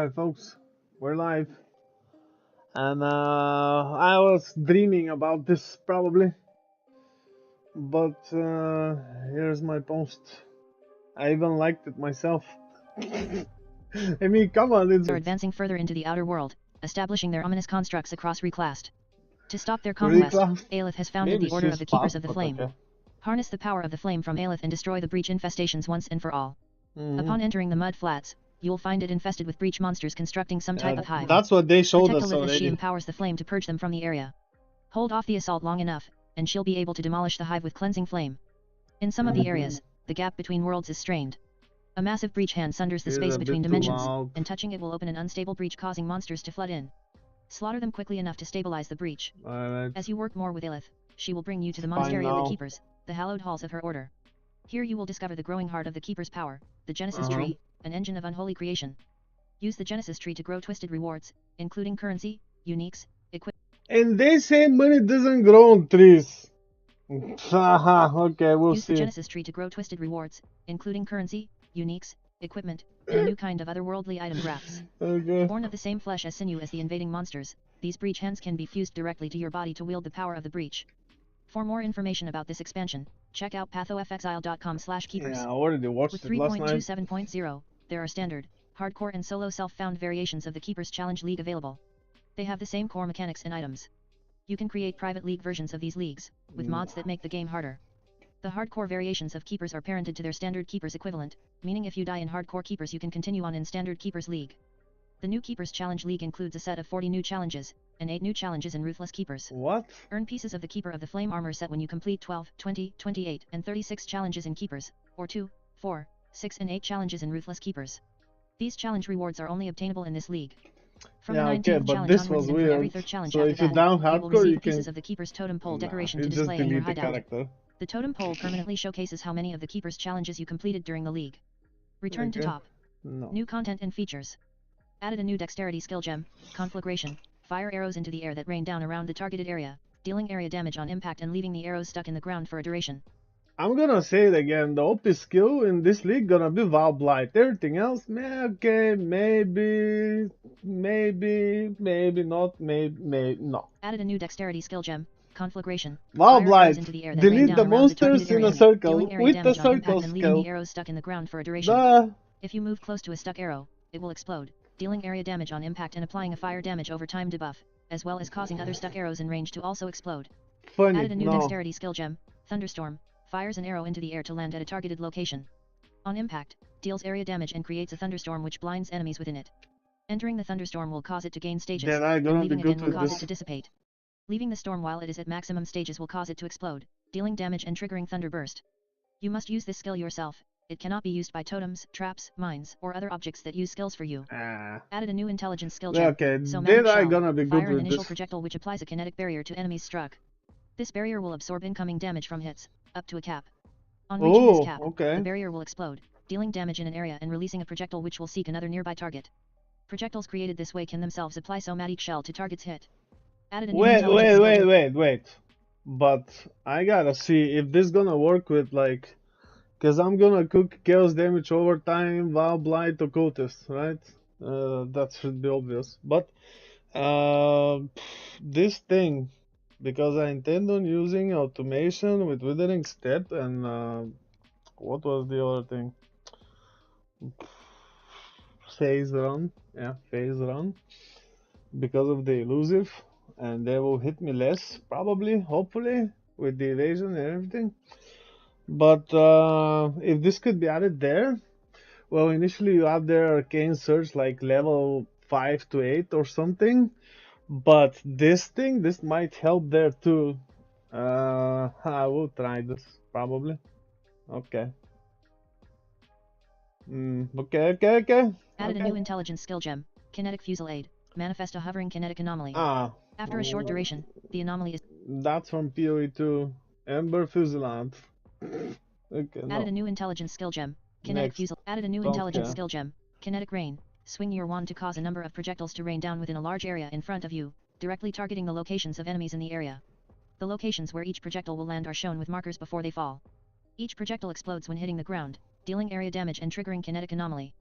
Alright folks, we're live. And I was dreaming about this probably, but here's my post. I even liked it myself. I mean, come on, Are advancing further into the outer world, establishing their ominous constructs across Reclast. To stop their conquest, Reclast? Aelith has founded Maybe the Order she's of the Keepers fast, of the but Flame. okay. Harness the power of the flame from Aelith and destroy the breach infestations once and for all. Upon entering the mud flats, you'll find it infested with breach monsters constructing some type of hive. That's what they showed Protect us Aelith as she already. empowers the flame to purge them from the area. Hold off the assault long enough, and she'll be able to demolish the hive with cleansing flame. In some of the areas, the gap between worlds is strained. A massive breach hand sunders the Here's space a between bit too dimensions, loud. and touching it will open an unstable breach causing monsters to flood in. Slaughter them quickly enough to stabilize the breach. Alright. As you work more with Aelith, she will bring you to the Fine monastery of the now. Keepers, the hallowed halls of her order. Here you will discover the growing heart of the Keeper's power, the Genesis tree, an engine of unholy creation. Use the Genesis tree to grow twisted rewards, including currency, uniques, equipment. And they say money doesn't grow on trees. Haha, okay, we'll Use the see. Genesis tree to grow twisted rewards, including currency, uniques, equipment, and a new kind of otherworldly item grafts. Okay. Born of the same flesh as sinew as the invading monsters, these breach hands can be fused directly to your body to wield the power of the breach. For more information about this expansion, check out pathofexile.com/keepers. Yeah, I already watched With it last night. 3.27.0, there are standard, hardcore and solo self-found variations of the Keepers Challenge League available. They have the same core mechanics and items. You can create private league versions of these leagues, with mods that make the game harder. The hardcore variations of Keepers are parented to their standard Keepers equivalent, meaning if you die in hardcore Keepers you can continue on in standard Keepers League. The new Keepers Challenge League includes a set of 40 new challenges, and 8 new challenges in Ruthless Keepers. What? Earn pieces of the Keeper of the Flame armor set when you complete 12, 20, 28, and 36 challenges in Keepers, or 2, 4, 6 and 8 challenges in Ruthless Keepers. These challenge rewards are only obtainable in this league. From Yeah, the 19th okay, but challenge this onwards was and for every weird. third challenge So after if you're that, down you will hardcore, receive you can pieces of the Keeper's Totem Pole decoration you to just display in your delete the hideout. character. The Totem Pole permanently showcases how many of the Keeper's challenges you completed during the league. Return to top. No. New content and features. Added a new dexterity skill gem, Conflagration. Fire arrows into the air that rain down around the targeted area, dealing area damage on impact and leaving the arrows stuck in the ground for a duration. I'm gonna say it again, the OP skill in this league gonna be Vow Blight. Everything else, okay, maybe not, maybe no. Added a new dexterity skill gem, Conflagration. Vow Fire arrows Blight. into the air that rain Delete down the around the targeted monsters in area, a circle dealing area with the damage on circle impact and leaving the skill. arrows stuck in the ground for a duration. Duh. If you move close to a stuck arrow, it will explode, dealing area damage on impact and applying a fire damage over time debuff, as well as causing other stuck arrows in range to also explode. Funny, Added a new no. dexterity skill gem, Thunderstorm. Fires an arrow into the air to land at a targeted location. On impact, deals area damage and creates a thunderstorm which blinds enemies within it. Entering the thunderstorm will cause it to gain stages, Then I'm and gonna leaving be it in good will with cause this. it to dissipate. Leaving the storm while it is at maximum stages will cause it to explode, dealing damage and triggering thunder burst. You must use this skill yourself. It cannot be used by totems, traps, mines, or other objects that use skills for you. Added a new intelligence skill gem, Okay, Somatic then I'm Shell. gonna be good Fire an with initial this. projectile which applies a kinetic barrier to enemies struck. This barrier will absorb incoming damage from hits, up to a cap. On reaching this cap, okay. the barrier will explode, dealing damage in an area and releasing a projectile which will seek another nearby target. Projectiles created this way can themselves apply Somatic Shell to targets hit. Added a new intelligence skill gem. Wait. But I gotta see if this gonna work with like, cause I'm gonna cook chaos damage over time, Vow Blight, Occultist, right? That should be obvious. But this thing, because I intend on using automation with Withering Step and what was the other thing? Phase run, yeah, phase run, because of the elusive, and they will hit me less, probably, hopefully, with the evasion and everything. But if this could be added there, well, initially you have their arcane surge like level 5 to 8 or something, but this might help there too. I will try this, probably. Okay. Okay. Added a new intelligence skill gem, Kinetic Fusillade. Manifest a hovering kinetic anomaly. After a short duration, the anomaly is... That's from PoE 2. Ember Fusillade. Okay, no. Added a new intelligence skill gem, Kinetic Fusillade. Added a new intelligence skill gem, Kinetic Rain. Swing your wand to cause a number of projectiles to rain down within a large area in front of you, directly targeting the locations of enemies in the area. The locations where each projectile will land are shown with markers before they fall. Each projectile explodes when hitting the ground, dealing area damage and triggering kinetic anomaly.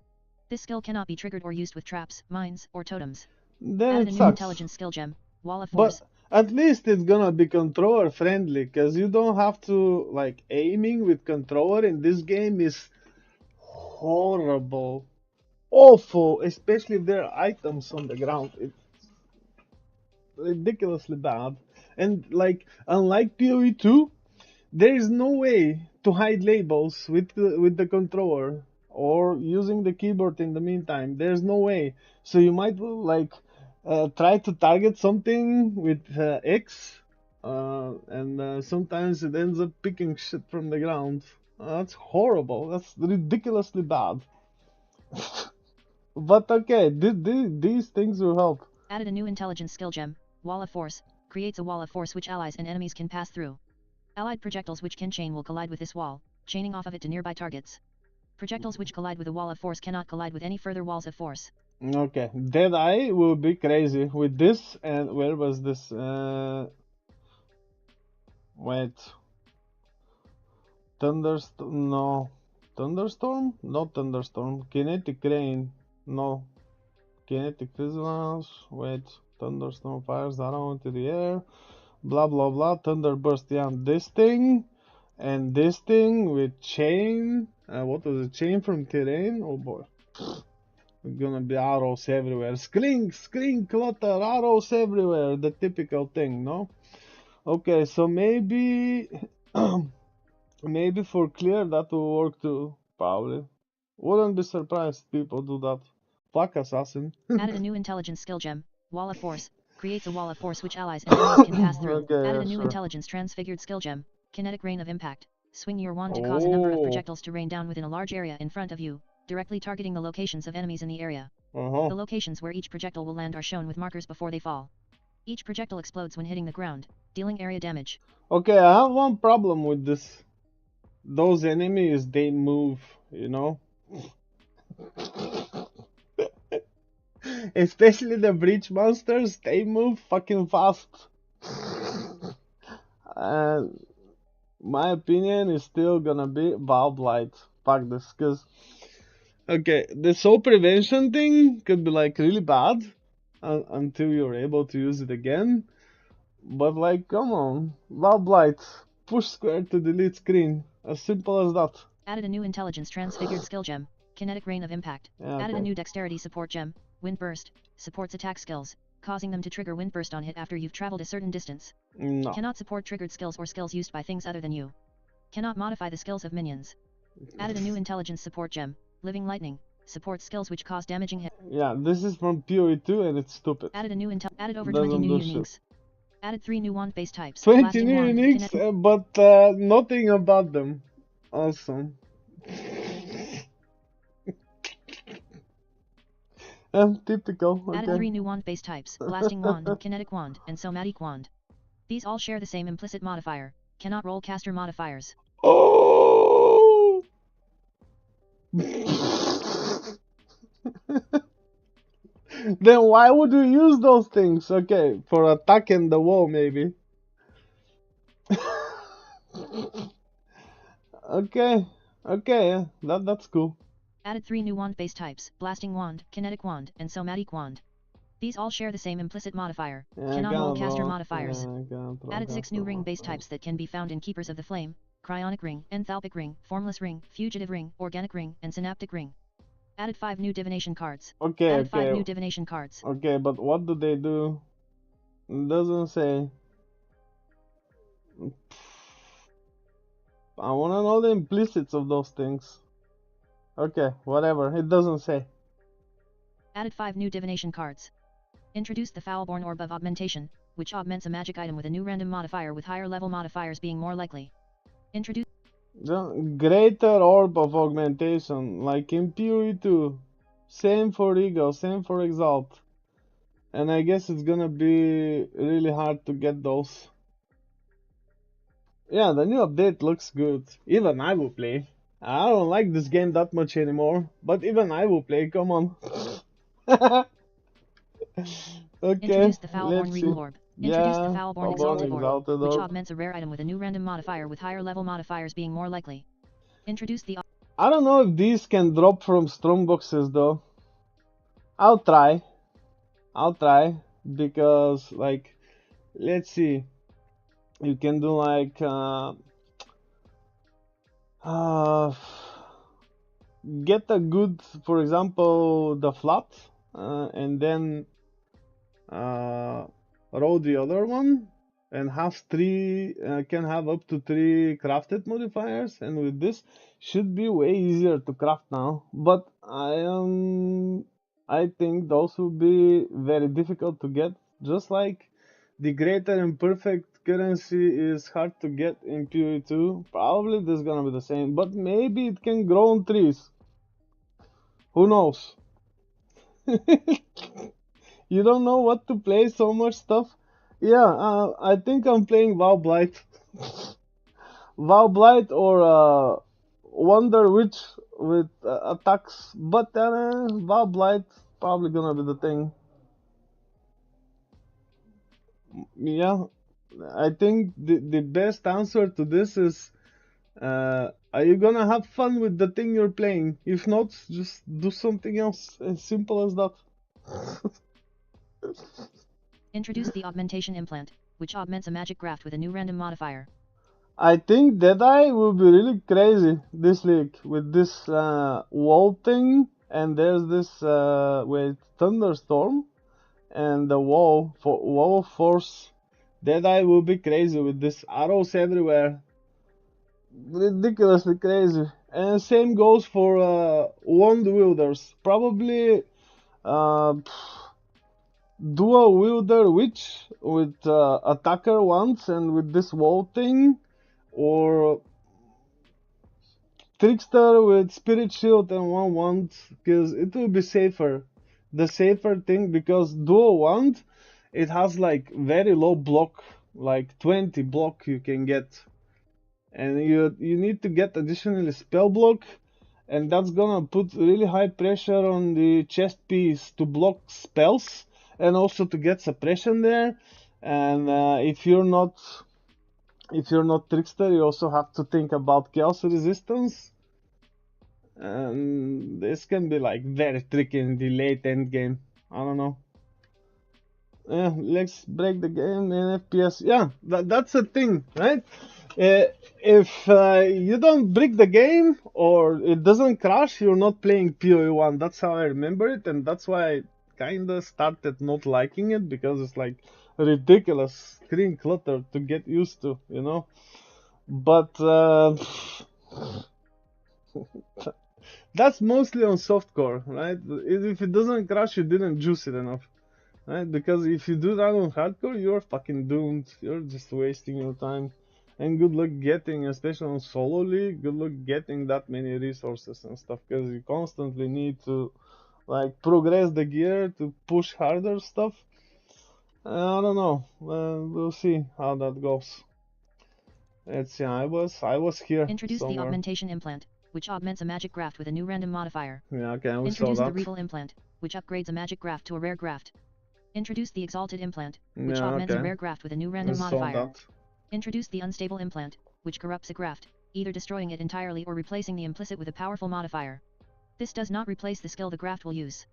This skill cannot be triggered or used with traps, mines, or totems. Then Added it a new sucks. intelligence skill gem, Wall of But Force. at least it's gonna be controller friendly, cause you don't have to like aiming with controller in this game is horrible, awful, especially if there are items on the ground. It's ridiculously bad. And like unlike PoE 2, there is no way to hide labels with the controller or using the keyboard in the meantime. There's no way. So you might like try to target something with X, and sometimes it ends up picking shit from the ground. That's horrible. That's ridiculously bad. But okay, these things will help. Added a new intelligence skill gem, Wall of Force, creates a wall of force which allies and enemies can pass through. Allied projectiles which can chain will collide with this wall, chaining off of it to nearby targets. Projectiles which collide with a wall of force cannot collide with any further walls of force. Okay, Deadeye will be crazy with this. And where was this? Wait. Thunderstorm? No. Thunderstorm? No thunderstorm. Kinetic rain? No. Kinetic resonance? Wait. Thunderstorm fires arrow into the air. Blah blah blah. Thunderburst. Yeah, this thing. And this thing with chain. What was it? Chain from terrain? Oh boy. Gonna be arrows everywhere. Skring, skring, clutter, arrows everywhere. The typical thing, no? Okay, so maybe maybe for clear that will work too. Probably. Wouldn't be surprised people do that. Fuck assassin. Added a new intelligence skill gem, Wall of Force, creates a wall of force which allies and enemies can pass through. Okay, Added yeah, a new sure. intelligence transfigured skill gem, Kinetic Rain of Impact. Swing your wand to cause a number of projectiles to rain down within a large area in front of you, directly targeting the locations of enemies in the area. The locations where each projectile will land are shown with markers before they fall. Each projectile explodes when hitting the ground, dealing area damage. Okay, I have one problem with this. Those enemies, they move, you know? Especially the breach monsters, they move fucking fast. And my opinion is still gonna be Valve Light. Fuck this, cause okay, the soul prevention thing could be like really bad until you're able to use it again. But like, come on, Valve Light, push square to delete screen, as simple as that. Added a new intelligence transfigured skill gem, Kinetic Rain of Impact. Yeah, Added a okay. new dexterity support gem, Wind Burst, supports attack skills, causing them to trigger Wind Burst on hit after you've traveled a certain distance. No. Cannot support triggered skills or skills used by things other than you. Cannot modify the skills of minions. Added a new intelligence support gem, Living Lightning, supports skills which cause damaging hit. Yeah, this is from PoE 2 and it's stupid. Added a new added over Doesn't 20 new do shit. uniques. Added 3 new wand based types. 20 Blasting new wand, uniques, but nothing about them. Awesome. Typical, okay. Added 3 new wand based types, Blasting Wand, Kinetic Wand, and Somatic Wand. These all share the same implicit modifier, cannot roll caster modifiers. Oh! Then why would you use those things? Okay, for attacking the wall maybe. Okay, yeah, that's cool. Added 3 new wand based types, Blasting Wand, Kinetic Wand, and Somatic Wand. These all share the same implicit modifier, cannot roll caster modifiers. Added 6 new ring based types that can be found in Keepers of the Flame, Cryonic Ring, Enthalpic Ring, Formless Ring, Fugitive Ring, Organic Ring, and Synaptic Ring. Added 5 new divination cards. Okay, 5 new divination cards. Okay, but what do they do? It doesn't say. I wanna know the implicits of those things. Okay, whatever, it doesn't say. Added 5 new divination cards. Introduced the Foulborn Orb of Augmentation, which augments a magic item with a new random modifier with higher level modifiers being more likely. Introduced The Greater Orb of Augmentation, like in PoE 2. Same for Ego, same for Exalt. And I guess it's gonna be really hard to get those. Yeah, the new update looks good. Even I will play. I don't like this game that much anymore, but even I will play, come on. Okay, Introduced the Foulborn let's Regal see. Orb. Yeah, Introduced the Foulborn Exalted Orb, which Orb. augments a rare item with a new random modifier with higher level modifiers being more likely. Introduced the I don't know if these can drop from strong boxes though. I'll try. I'll try because like, let's see. You can do like uh, get a good, for example, the flat, and then roll the other one, and have three, can have up to 3 crafted modifiers, and with this should be way easier to craft now. But I think those will be very difficult to get, just like the greater imperfect currency is hard to get in PoE 2. Probably this is gonna be the same, but maybe it can grow on trees. Who knows? You don't know what to play, so much stuff. Yeah, I think I'm playing Vow Blight. Vow Blight or Wonder Witch with attacks, but Vow Blight probably gonna be the thing. Yeah, I think the best answer to this is, are you gonna have fun with the thing you're playing? If not, just do something else. As simple as that. Introduce the augmentation implant, which augments a magic graft with a new random modifier. I think Deadeye will be really crazy this league with this wall thing, and there's this wait, thunderstorm and the wall of force. Deadeye will be crazy with this arrows everywhere, ridiculously crazy. And same goes for wand wielders. Probably uh, dual wielder witch with attacker wands and with this wall thing, or trickster with spirit shield and one wand, because it will be safer. The safer thing, because dual wand, it has like very low block, like 20 block you can get, and you need to get additionally spell block, and that's gonna put really high pressure on the chest piece to block spells and also to get suppression there. And if you're not trickster, you also have to think about chaos resistance, and this can be like very tricky in the late end game. I don't know. Yeah, let's break the game in FPS. Yeah, that's a thing, right? If you don't break the game or it doesn't crash, you're not playing PoE 1. That's how I remember it, and that's why I kinda started not liking it, because it's like ridiculous screen clutter to get used to, you know? But that's mostly on softcore, right? If it doesn't crash, you didn't juice it enough, right? Because if you do that on hardcore, you're fucking doomed. You're just wasting your time. And good luck getting, especially on solo league, good luck getting that many resources and stuff, because you constantly need to like progress the gear to push harder stuff. I don't know. We'll see how that goes. Let's see. I was here Introduce the somewhere. augmentation implant, which augments a magic graft with a new random modifier. Yeah, okay, we saw Introduce the that. regal implant, which upgrades a magic graft to a rare graft. Introduce the exalted implant, which Yeah, augments a okay. rare graft with a new We random saw modifier. that. Introduce the unstable implant, which corrupts a graft, either destroying it entirely or replacing the implicit with a powerful modifier. This does not replace the skill the graft will use.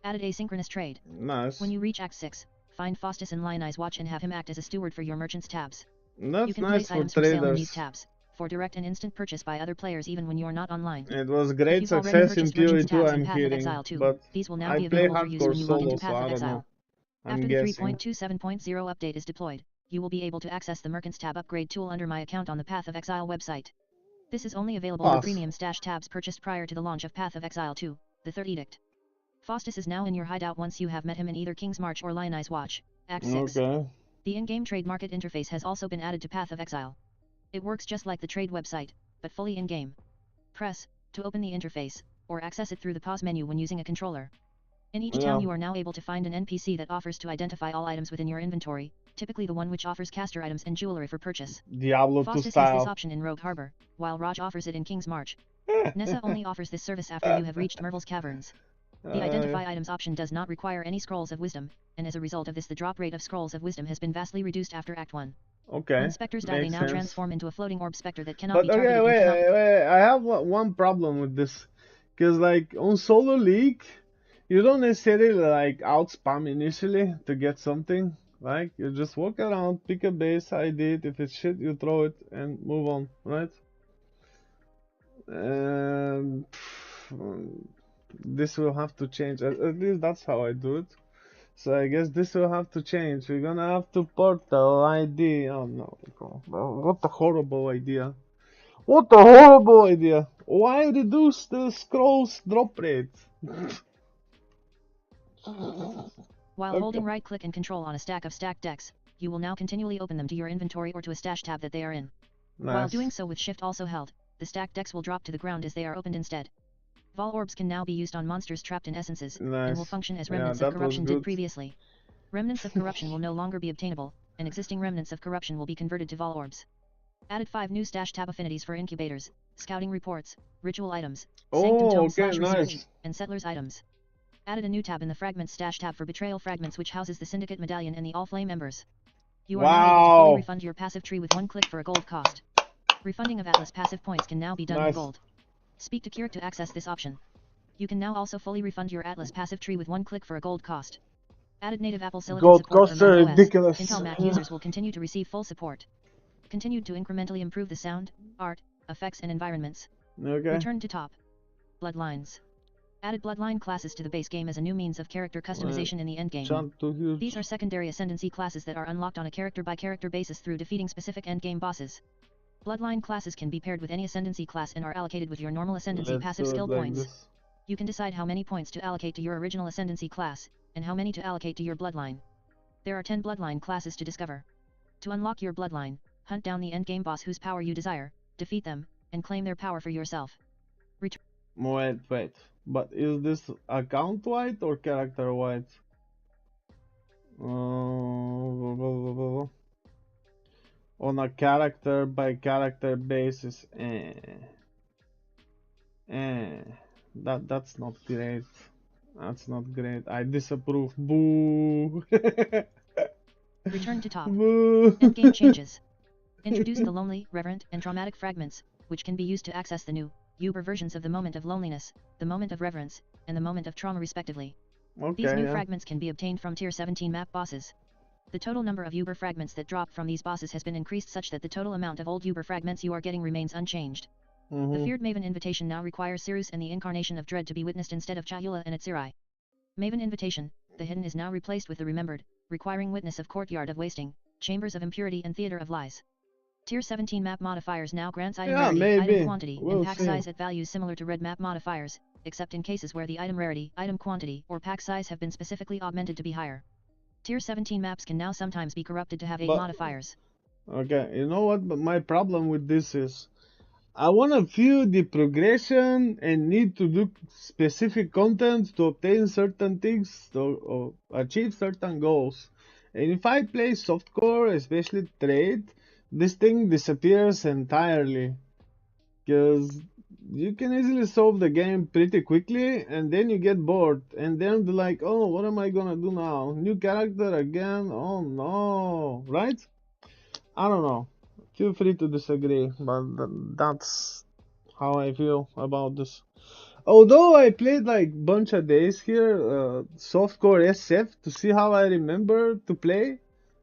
Added asynchronous trade. Nice. When you reach Act 6, find Faustus in Lionai's Watch and have him act as a steward for your merchant's tabs. That's You can nice place for items for sale in traders. these tabs, for direct and instant purchase by other players even when you are not online. It was If great you've already success in purchased PoE merchant's 2, tabs in I'm Path of hearing, Exile 2, but these will now I be play available for use hardcore when you log solo, into so Path I of don't know. Exile. I'm After the guessing. 3.27.0 update is deployed, you will be able to access the Merchant's tab upgrade tool under My Account on the Path of Exile website. This is only available for Pass. premium stash tabs purchased prior to the launch of Path of Exile 2, the Third Edict. Faustus is now in your hideout once you have met him in either King's March or Lionai's Watch, Act 6. Okay. The in-game trade market interface has also been added to Path of Exile. It works just like the trade website, but fully in-game. Press to open the interface, or access it through the pause menu when using a controller. In each town you are now able to find an NPC that offers to identify all items within your inventory, typically the one which offers caster items and jewelry for purchase. Diablo 2 Faustus has this style. option in Rogue Harbor, while Raj offers it in King's March. Nessa only offers this service after you have reached Merville's Caverns. The Identify Items option does not require any Scrolls of Wisdom, and as a result of this the drop rate of Scrolls of Wisdom has been vastly reduced after Act 1. Okay. When specters die, they now transform into a floating orb specter that cannot be targeted and cannot... wait, I have one problem with this. Because, like, on Solo League, you don't necessarily, like, outspam initially to get something. Like, you just walk around, pick a base, ID it. If it's shit, you throw it and move on, right? And this will have to change. At least that's how I do it. So I guess this will have to change. We're gonna have to portal ID. Oh no, what a horrible idea. What a horrible idea. Why reduce the scrolls drop rate? While holding right click and control on a stack of stacked decks, you will now continually open them to your inventory or to a stash tab that they are in. Nice. While doing so with shift also held, the stacked decks will drop to the ground as they are opened instead. Vol orbs can now be used on monsters trapped in essences, and will function as remnants of corruption did previously. Remnants of corruption will no longer be obtainable, and existing remnants of corruption will be converted to Vol orbs. Added 5 new stash tab affinities for incubators, scouting reports, ritual items, sanctum tome research, and settlers items. Added a new tab in the fragments stash tab for betrayal fragments, which houses the syndicate medallion and the all flame embers. You are now able to fully refund your passive tree with 1 click for a gold cost. Refunding of Atlas passive points can now be done in gold. Speak to Kirik to access this option. You can now also fully refund your Atlas passive tree with 1 click for a gold cost. Added native Apple Silicon gold support costs for are Mac OS. ridiculous. Intel Mac users will continue to receive full support. Continued to incrementally improve the sound, art, effects and environments. Okay. Return to top. Bloodlines. Added bloodline classes to the base game as a new means of character customization in the endgame. These are secondary ascendancy classes that are unlocked on a character-by-character basis through defeating specific endgame bosses. Bloodline classes can be paired with any ascendancy class and are allocated with your normal ascendancy passive skill points. You can decide how many points to allocate to your original ascendancy class, and how many to allocate to your bloodline. There are 10 bloodline classes to discover. To unlock your bloodline, hunt down the endgame boss whose power you desire, defeat them, and claim their power for yourself. Wait. But is this account wide or character wide? On a character by character basis. That's not great. That's not great. I disapprove. Boo. Return to top. Boo. Endgame changes. Introduce the lonely, reverent, and traumatic fragments, which can be used to access the new, Uber versions of the moment of loneliness, the moment of reverence, and the moment of trauma respectively. These new fragments can be obtained from tier 17 map bosses. The total number of Uber fragments that drop from these bosses has been increased such that the total amount of old Uber fragments you are getting remains unchanged. The Feared Maven Invitation now requires Sirus and the Incarnation of Dread to be witnessed instead of Chahula and Atsirai. Maven Invitation, the Hidden is now replaced with the Remembered, requiring witness of Courtyard of Wasting, Chambers of Impurity and Theater of Lies. Tier 17 map modifiers now grants item rarity, item quantity, and pack size at values similar to red map modifiers, except in cases where the item rarity, item quantity, or pack size have been specifically augmented to be higher. Tier 17 maps can now sometimes be corrupted to have 8 modifiers. Okay, you know what? But my problem with this is, I want to feel the progression and need to do specific content to obtain certain things or achieve certain goals. And if I play softcore, especially trade, this thing disappears entirely. Because you can easily solve the game pretty quickly and then you get bored. And then be like, oh, what am I gonna do now? New character again? Oh no, right? I don't know. Feel free to disagree, but that's how I feel about this. Although I played like bunch of days here, softcore SF to see how I remember to play,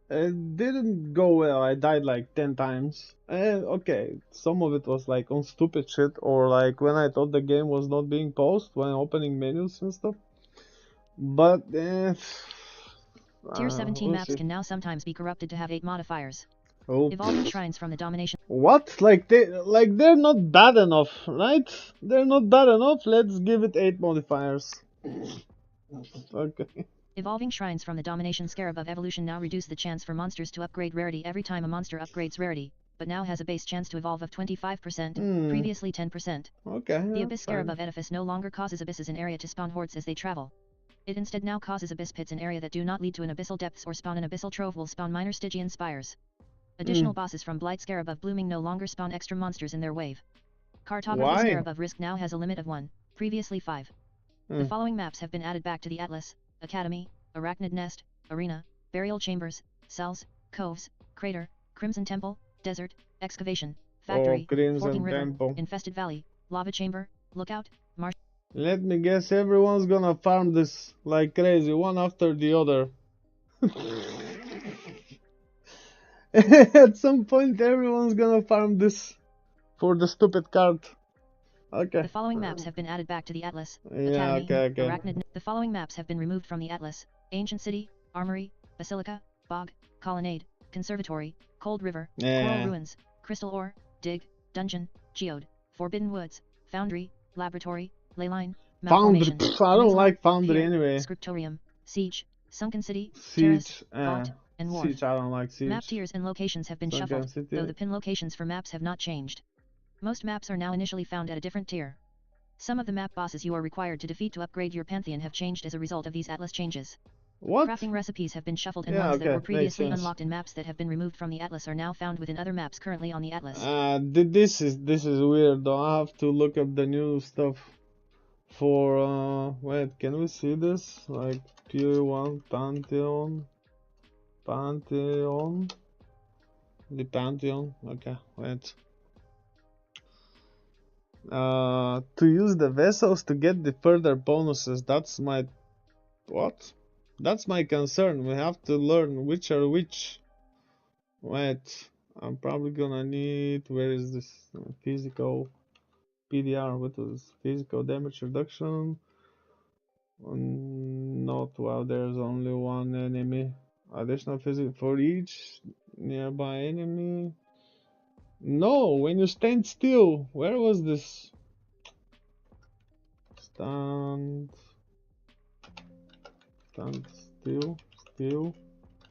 it didn't go well. I died like 10 times. Okay, some of it was like on stupid shit or like when I thought the game was not being paused when opening menus and stuff. But Tier 17 maps can now sometimes be corrupted to have 8 modifiers. Evolving shrines from the domination. What? They're not bad enough, right? They're not bad enough. Let's give it 8 modifiers. Okay. Evolving shrines from the domination scarab of evolution now reduce the chance for monsters to upgrade rarity every time a monster upgrades rarity, but now has a base chance to evolve of 25%, previously 10%. Okay. The abyss scarab of edifice no longer causes abysses in area to spawn hordes as they travel. It instead now causes abyss pits in area that do not lead to an abyssal depths or spawn an abyssal trove will spawn minor Stygian spires. Additional bosses from Blight Scarab of Blooming no longer spawn extra monsters in their wave. Cartography Scarab of Risk now has a limit of 1, previously 5. The following maps have been added back to the Atlas: Academy, Arachnid Nest, Arena, Burial Chambers, Cells, Coves, Crater, Crimson Temple, Desert, Excavation, Oh, Factory, Crimson Forking River, Temple. Infested Valley, Lava Chamber, Lookout, Marsh. Let me guess, everyone's gonna farm this like crazy, one after the other. At some point, everyone's gonna farm this for the stupid card. Okay. The following maps have been added back to the Atlas. Yeah, Academy, okay. Arachnid. The following maps have been removed from the Atlas: Ancient City, Armory, Basilica, Bog, Colonnade, Conservatory, Cold River, Coral Ruins, Crystal Ore, Dig, Dungeon, Geode, Forbidden Woods, Foundry, Laboratory, Leyline, Foundry. Malformation, I don't Peninsula, like Foundry Pier, anyway. Scriptorium, Siege, Sunken City, Terrace, Siege. Vault, and Wharf. Siege, I don't like Siege. Map tiers and locations have been Sunken shuffled, City. though the pin locations for maps have not changed. Most maps are now initially found at a different tier. Some of the map bosses you are required to defeat to upgrade your pantheon have changed as a result of these Atlas changes. What? Crafting recipes have been shuffled, and Yeah, ones that okay, were previously makes sense. unlocked in maps that have been removed from the Atlas are now found within other maps currently on the Atlas. This is weird though. I have to look up the new stuff for wait, can we see this? Like PoE1 Pantheon. The Pantheon. Okay, wait. To use the vessels to get the further bonuses. That's my what? That's my concern. We have to learn which are which. Wait, I'm probably gonna need. Where is this physical PDR? What was physical damage reduction? Not while there's only one enemy. Additional physical for each nearby enemy. No, when you stand still. Where was this? Stand still.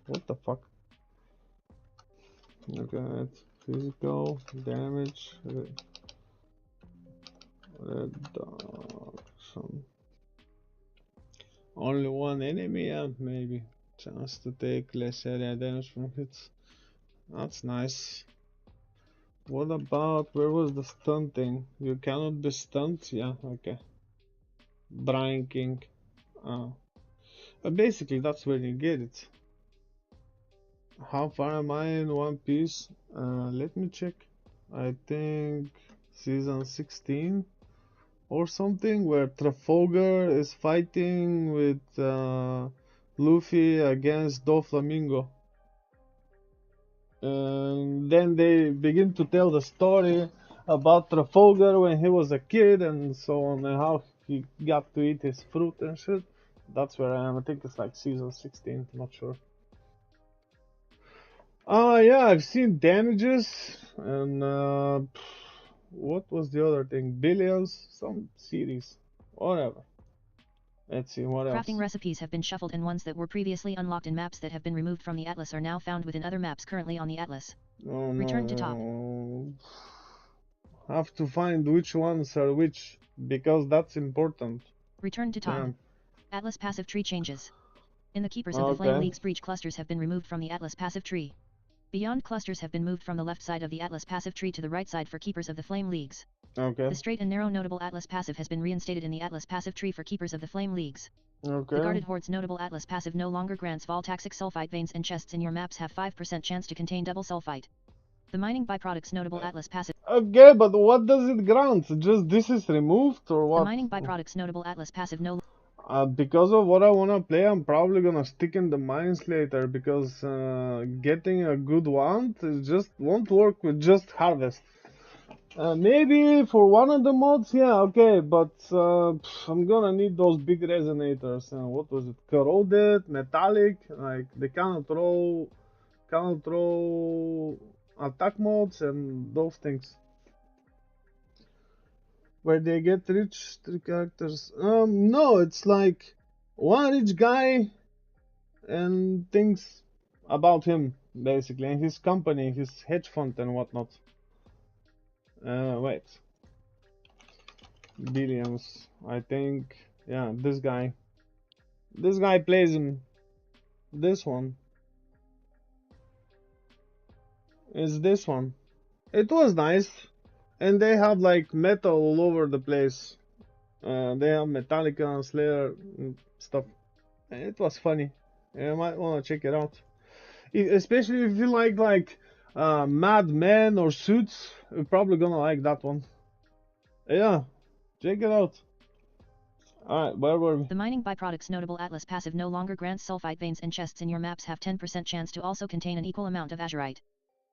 What the fuck? Okay, it's physical damage reduction. Only one enemy, yeah, maybe. Chance to take less area damage from hits. That's nice. What about, where was the stun thing? You cannot be stunned? Yeah, okay. Brian King. Basically, that's where you get it. How far am I in One Piece? Let me check. I think season 16 or something, where Trafalgar is fighting with Luffy against Doflamingo. And then they begin to tell the story about Trafalgar when he was a kid and so on, and how he got to eat his fruit and shit. That's where I am. I think it's like season 16, not sure. Yeah, I've seen damages and what was the other thing? Billions, some series, whatever. Let's see what else. Crafting recipes have been shuffled, and ones that were previously unlocked in maps that have been removed from the Atlas are now found within other maps currently on the Atlas. Oh, Return to top. Have to find which ones are which, because that's important. Return to top. Damn. Atlas passive tree changes. In the Keepers of the Flame League's breach, clusters have been removed from the Atlas passive tree. Beyond clusters have been moved from the left side of the Atlas passive tree to the right side for Keepers of the Flame Leagues. Okay. The straight and narrow notable Atlas passive has been reinstated in the Atlas passive tree for Keepers of the Flame Leagues. Okay. The Guarded Horde's notable Atlas passive no longer grants Voltaxic sulfite veins, and chests in your maps have 5% chance to contain double sulfite. The Mining Byproducts notable Atlas passive. Okay, but what does it grant? Just this is removed or what? The Mining Byproducts notable Atlas passive no. Because of what I wanna play, I'm probably gonna stick in the mines later, because getting a good wand just won't work with just harvest. Maybe for one of the mods, yeah, okay, but I'm gonna need those big resonators. What was it? Corroded, metallic, like they cannot throw attack mods and those things. Where they get rich 3 characters. No, it's like one rich guy and things about him, basically, and his company, his hedge fund and whatnot. Wait. Billions, I think. Yeah, this guy. This guy plays him. This one. Is this one. It was nice. And they have like metal all over the place. They have Metallica, Slayer, and stuff. It was funny. You might want to check it out. Especially if you like Mad Men or Suits. You're probably gonna like that one. Yeah, check it out. Alright, where were we? The mining byproducts notable Atlas passive no longer grants sulfite veins and chests in your maps have 10% chance to also contain an equal amount of azurite.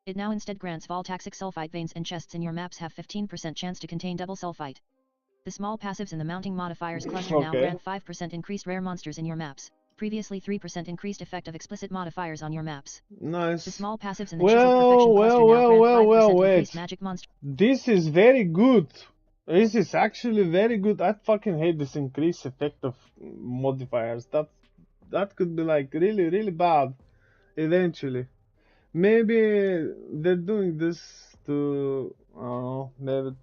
It now instead grants voltaxic sulfite veins and chests in your maps have 15% chance to contain double sulfite. The small passives in the mounting modifiers cluster now grant 5% increased rare monsters in your maps. Previously 3% increased effect of explicit modifiers on your maps. Nice. The small passives in the chiseled perfection cluster now grant 5% increased magic monster. This is very good. This is actually very good. I fucking hate this increased effect of modifiers. That could be like really bad eventually. Maybe they're doing this to maybe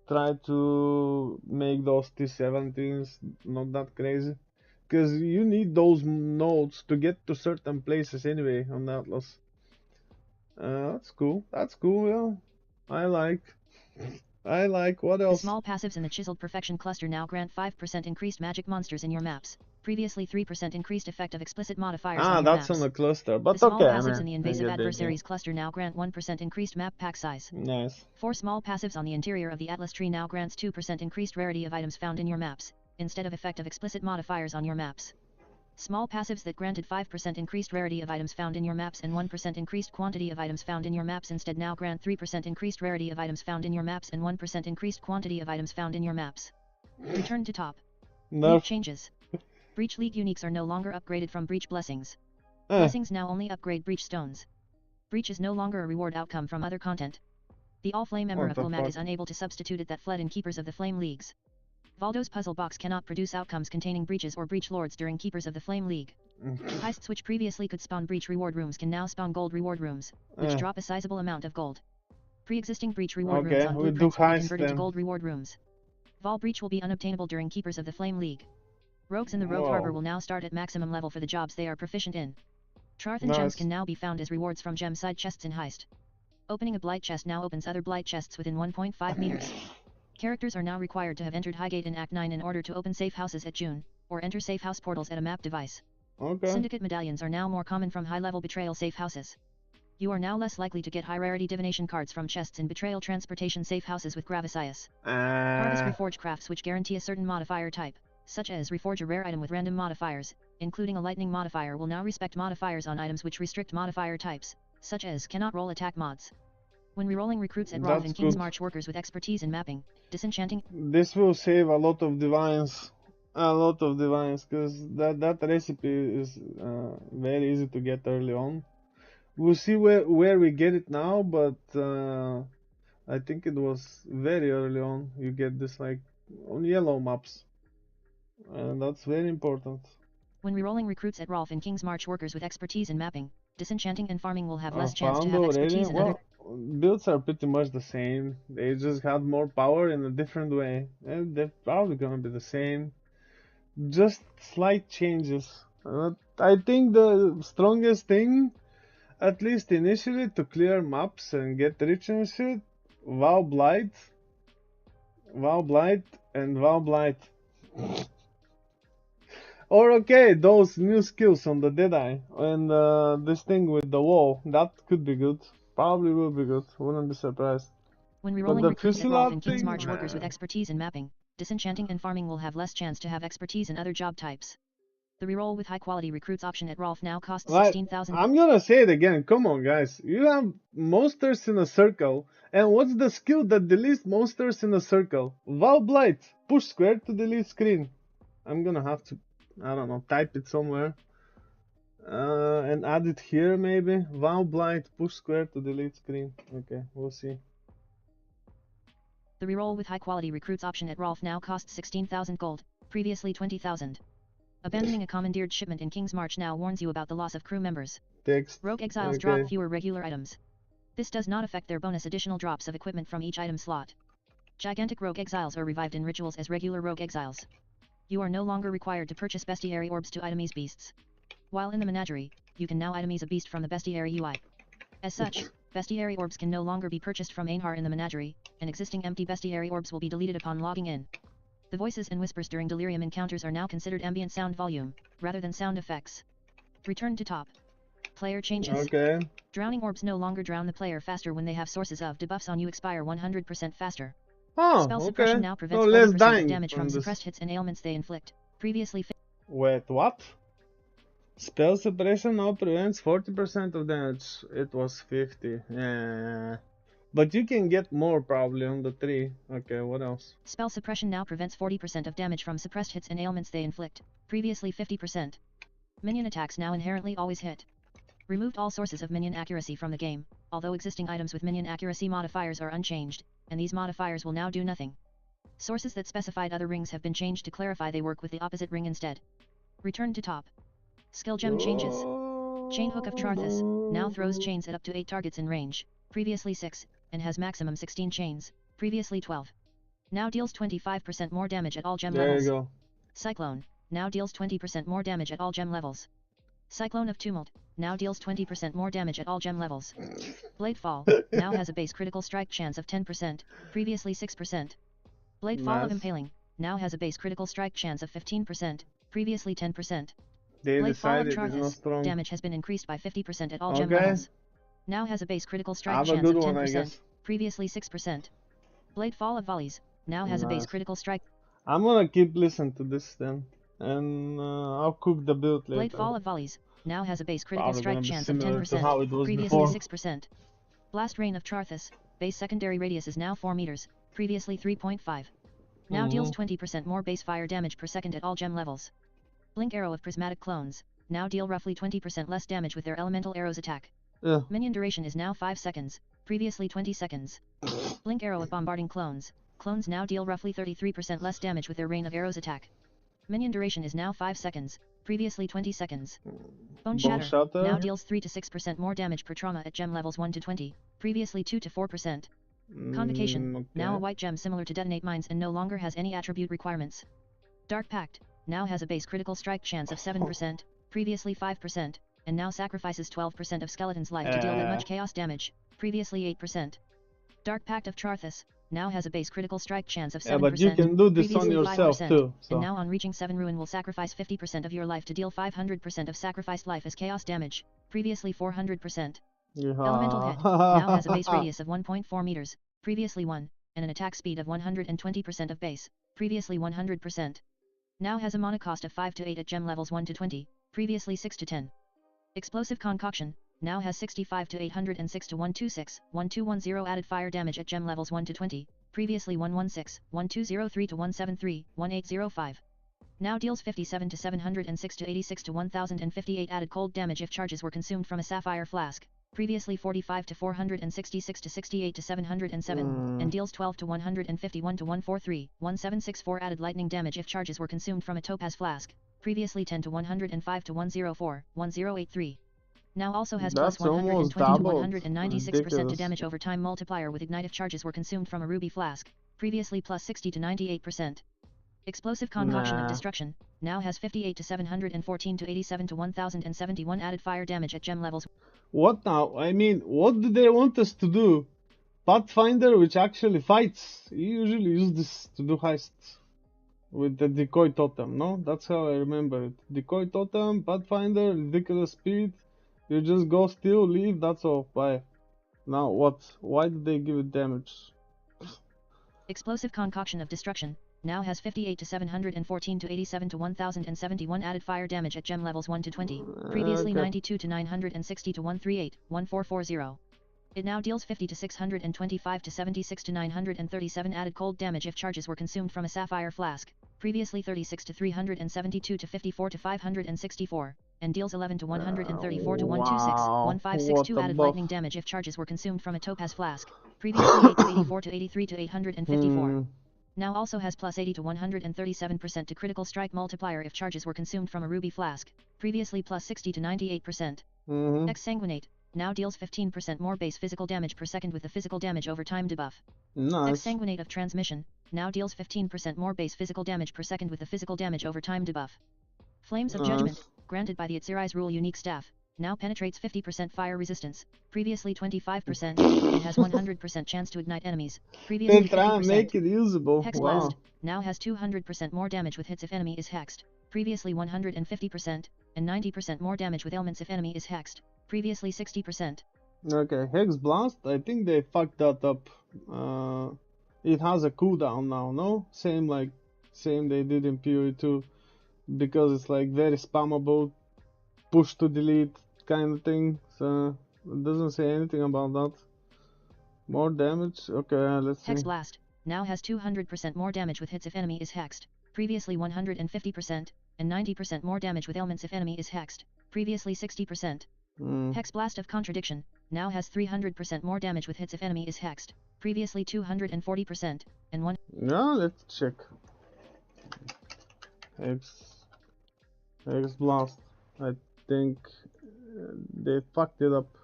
try to make those T17s not that crazy. Because you need those nodes to get to certain places anyway on Atlas. That's cool. That's cool, yeah. I like. What else? The small passives in the chiseled perfection cluster now grant 5% increased magic monsters in your maps. Previously 3% increased effect of explicit modifiers on your maps. That's on the cluster, but the small okay. passives in the invasive adversaries cluster now grant 1% increased map pack size. Nice. 4 small passives on the interior of the Atlas tree now grants 2% increased rarity of items found in your maps, instead of effect of explicit modifiers on your maps. Small passives that granted 5% increased rarity of items found in your maps and 1% increased quantity of items found in your maps instead now grant 3% increased rarity of items found in your maps and 1% increased quantity of items found in your maps. Return to top. No. League changes. Breach League uniques are no longer upgraded from Breach Blessings. Blessings now only upgrade Breach Stones. Breach is no longer a reward outcome from other content. The All-Flame member of Gomag is unable to substitute it that fled in Keepers of the Flame Leagues. Valdo's puzzle box cannot produce outcomes containing breaches or breach lords during Keepers of the Flame League. Heists which previously could spawn breach reward rooms can now spawn gold reward rooms, which drop a sizable amount of gold. Pre-existing breach reward rooms on blueprints will be converted to gold reward rooms. Vol breach will be unobtainable during Keepers of the Flame League. Rogues in the Rogue Harbor will now start at maximum level for the jobs they are proficient in. Charthan gems can now be found as rewards from gem side chests in Heist. Opening a Blight chest now opens other Blight chests within 1.5 meters. Characters are now required to have entered Highgate in Act 9 in order to open safe houses at June, or enter safe house portals at a map device. Syndicate medallions are now more common from high-level betrayal safe houses. You are now less likely to get high-rarity divination cards from chests in betrayal transportation safe houses with Gravisias. Harvest Reforge crafts which guarantee a certain modifier type, such as Reforge a rare item with random modifiers, including a lightning modifier will now respect modifiers on items which restrict modifier types, such as cannot roll attack mods. When rerolling recruits at Rolf and King's March workers with expertise in mapping, disenchanting. This will save a lot of divines. Because that recipe is very easy to get early on. We'll see where we get it now, but I think it was very early on. You get this like on yellow maps, and that's very important. When rerolling recruits at Rolf and King's March workers with expertise in mapping, disenchanting and farming will have less chance to have expertise in other. Builds are pretty much the same. They just had more power in a different way. And they're probably gonna be the same. Just slight changes. I think the strongest thing, at least initially, to clear maps and get rich and shit, Vow Blight, and Vow Blight. Or okay, those new skills on the Deadeye and this thing with the wall, that could be good. Probably will be good. Wouldn't be surprised. When rerolling recruits at Rolf and King's March workers with expertise in mapping, disenchanting and farming will have less chance to have expertise in other job types. The reroll with high quality recruits option at Rolf now costs 16,000. I'm gonna say it again. Come on, guys. You have monsters in a circle, and what's the skill that deletes monsters in a circle? Vow Blight. Push square to delete screen. I'm gonna have to, I don't know, type it somewhere. And add it here maybe. Vow Blight, push square to delete screen. Okay, we'll see. The reroll with high quality recruits option at Rolf now costs 16,000 gold, previously 20,000. Abandoning a commandeered shipment in King's March now warns you about the loss of crew members. Rogue exiles drop fewer regular items. This does not affect their bonus additional drops of equipment from each item slot. Gigantic rogue exiles are revived in rituals as regular rogue exiles. You are no longer required to purchase bestiary orbs to itemize beasts. While in the menagerie, you can now itemize a beast from the bestiary UI. As such, bestiary orbs can no longer be purchased from Einhar in the menagerie, and existing empty bestiary orbs will be deleted upon logging in. The voices and whispers during delirium encounters are now considered ambient sound volume, rather than sound effects. Return to top. Player changes. Okay. Drowning orbs no longer drown the player faster when they have sources of debuffs on you expire 100% faster. Oh, Spell okay. suppression now So prevents less 40% of dying damage from this. suppressed hits and ailments they inflict. Previously Wait, what? Spell suppression now prevents 40% of damage. It was 50. Yeah. But you can get more probably on the 3. Okay, what else? Spell suppression now prevents 40% of damage from suppressed hits and ailments they inflict. Previously 50%. Minion attacks now inherently always hit. Removed all sources of minion accuracy from the game, although existing items with minion accuracy modifiers are unchanged, and these modifiers will now do nothing. Sources that specified other rings have been changed to clarify they work with the opposite ring instead. Return to top. Skill gem changes. Chain Hook of Charthus now throws chains at up to 8 targets in range, previously 6, and has maximum 16 chains, previously 12. Now deals 25% more damage at all gem levels. There you go. Cyclone now deals 20% more damage at all gem levels. Cyclone of Tumult now deals 20% more damage at all gem levels. Blade Fall now has a base critical strike chance of 10%, previously 6%. Blade Fall of Impaling now has a base critical strike chance of 15%, previously 10%. They Blade Fall of decided it's not Charthus strong. damage has been increased by 50% at all gem Okay. levels. Now has a base critical strike Have a chance good of one, I 10%, guess. previously 6%. Blade Fall of Volleys now has a base Nice. critical strike. I'm gonna keep listening to this then, and I'll cook the build later. Blade Fall of Volleys now has a base critical Probably strike gonna be chance of similar to 10%, how it was previously before. 6%. Blast Rain of Charthus, base secondary radius is now 4 meters, previously 3.5. Now deals 20% more base fire damage per second at all gem levels. Blink Arrow of Prismatic Clones now deal roughly 20% less damage with their elemental arrows attack. Yeah. Minion duration is now 5 seconds, previously 20 seconds. Blink Arrow of Bombarding Clones. Clones now deal roughly 33% less damage with their Rain of Arrows attack. Minion duration is now 5 seconds, previously 20 seconds. Bone Shatter now deals 3 to 6% more damage per trauma at gem levels 1 to 20, previously 2 to 4%. Convocation, now a white gem similar to Detonate Mines and no longer has any attribute requirements. Dark Pact now has a base critical strike chance of 7%, previously 5%, and now sacrifices 12% of Skeleton's life to deal that much chaos damage, previously 8%. Dark Pact of Charthus now has a base critical strike chance of 7%, but you can do this on yourself 5%, too. So. And now on reaching 7 Ruin will sacrifice 50% of your life to deal 500% of sacrificed life as chaos damage, previously 400%. Elemental Hit now has a base radius of 1.4 meters, previously 1, and an attack speed of 120% of base, previously 100%. Now has a mana cost of 5 to 8 at gem levels 1 to 20, previously 6 to 10. Explosive Concoction now has 65 to 806 to 126, 1210 added fire damage at gem levels 1 to 20, previously 116, 1203 to 173, 1805. Now deals 57 to 706 to 86 to 1058 added cold damage if charges were consumed from a sapphire flask, previously 45 to 466 to 68 to 707, and deals 12 to 151 to 143, 1764 added lightning damage if charges were consumed from a topaz flask, previously 10 to 105 to 104, 1083. Now also has plus 120 to 196% to damage over time multiplier with ignite if charges were consumed from a ruby flask, previously plus 60 to 98%. Explosive Concoction of Destruction now has 58 to 714 to 87 to 1071 added fire damage at gem levels. What now? I mean, what do they want us to do? Pathfinder, which actually fights. You usually use this to do heists. With the Decoy Totem, no? That's how I remember it. Decoy Totem, Pathfinder, ridiculous speed. You just go steal, leave, that's all. Bye. Now what? Why did they give it damage? Explosive Concoction of Destruction now has 58 to 714 to 87 to 1071 added fire damage at gem levels 1 to 20, previously 92 to 960 to 138, 1440. It now deals 50 to 625 to 76 to 937 added cold damage if charges were consumed from a sapphire flask, previously 36 to 372 to 54 to 564, and deals 11 to 134 to 126, 1562 added lightning damage if charges were consumed from a topaz flask, previously 8 to 84 to 83 to 854. Now also has plus 80 to 137% to critical strike multiplier if charges were consumed from a ruby flask, previously plus 60 to 98%. Exsanguinate now deals 15% more base physical damage per second with the physical damage over time debuff. Nice. Exsanguinate of Transmission now deals 15% more base physical damage per second with the physical damage over time debuff. Flames of Judgment, granted by the Itzirai's Rule unique staff, now penetrates 50% fire resistance, previously 25%, and has 100% chance to ignite enemies, previously 50%. Make it usable. Hex Blast now has 200% more damage with hits if enemy is hexed, previously 150%, and 90% more damage with ailments if enemy is hexed, previously 60%. Okay, Hex Blast, I think they fucked that up. It has a cooldown now, no? Same they did in PoE 2, because it's like very spammable, push to delete kind of thing, so it doesn't say anything about that. More damage? Okay, let's see. Hex Blast now has 200% more damage with hits if enemy is hexed, previously 150%, and 90% more damage with ailments if enemy is hexed, previously 60%. Hex Blast of Contradiction now has 300% more damage with hits if enemy is hexed, previously 240%, and 1. Yeah, let's check. Hex Blast. I think they fucked it up.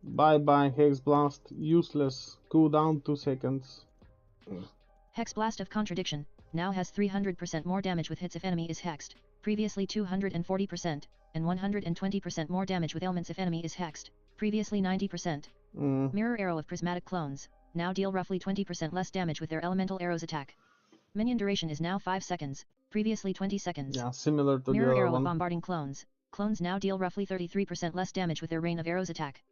Bye bye Hex Blast, useless, cooldown 2 seconds. Hex Blast of Contradiction now has 300% more damage with hits if enemy is hexed, previously 240%, and 120% more damage with ailments if enemy is hexed, previously 90%. Mirror Arrow of Prismatic Clones now deal roughly 20% less damage with their elemental arrows attack. Minion duration is now 5 seconds, previously 20 seconds. Yeah, similar to Mirror the other Arrow one. of Bombarding Clones. Clones now deal roughly 33% less damage with their rain of arrows attack.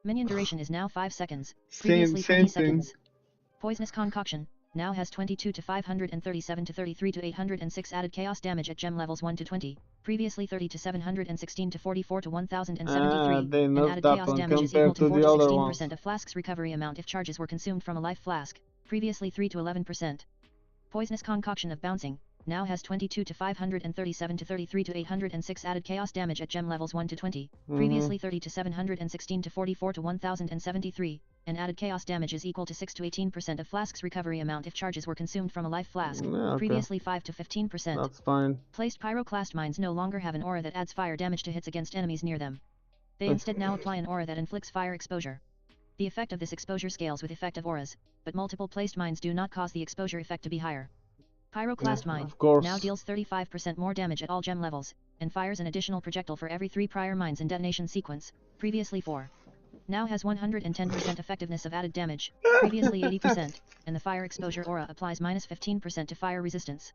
Minion duration is now 5 seconds, previously 20 seconds. Poisonous Concoction now has 22 to 537 to 33 to 806 added chaos damage at gem levels 1 to 20, previously 30 to 716 to 44 to 1073, and added chaos damage is equal to 4 to 16% of flask's recovery amount if charges were consumed from a life flask, previously 3 to 11%. Poisonous Concoction of Bouncing now has 22 to 537 to 33 to 806 added chaos damage at gem levels 1 to 20, previously 30 to 716 to 44 to 1073, and added chaos damage is equal to 6 to 18% of flask's recovery amount if charges were consumed from a life flask, previously 5 to 15%. That's fine. Placed pyroclast mines no longer have an aura that adds fire damage to hits against enemies near them. They instead now apply an aura that inflicts fire exposure. The effect of this exposure scales with effect of auras, but multiple placed mines do not cause the exposure effect to be higher. Pyroclast Mine now deals 35% more damage at all gem levels, and fires an additional projectile for every 3 prior mines in detonation sequence, previously 4. Now has 110% effectiveness of added damage, previously 80%, and the fire exposure aura applies -15% to fire resistance.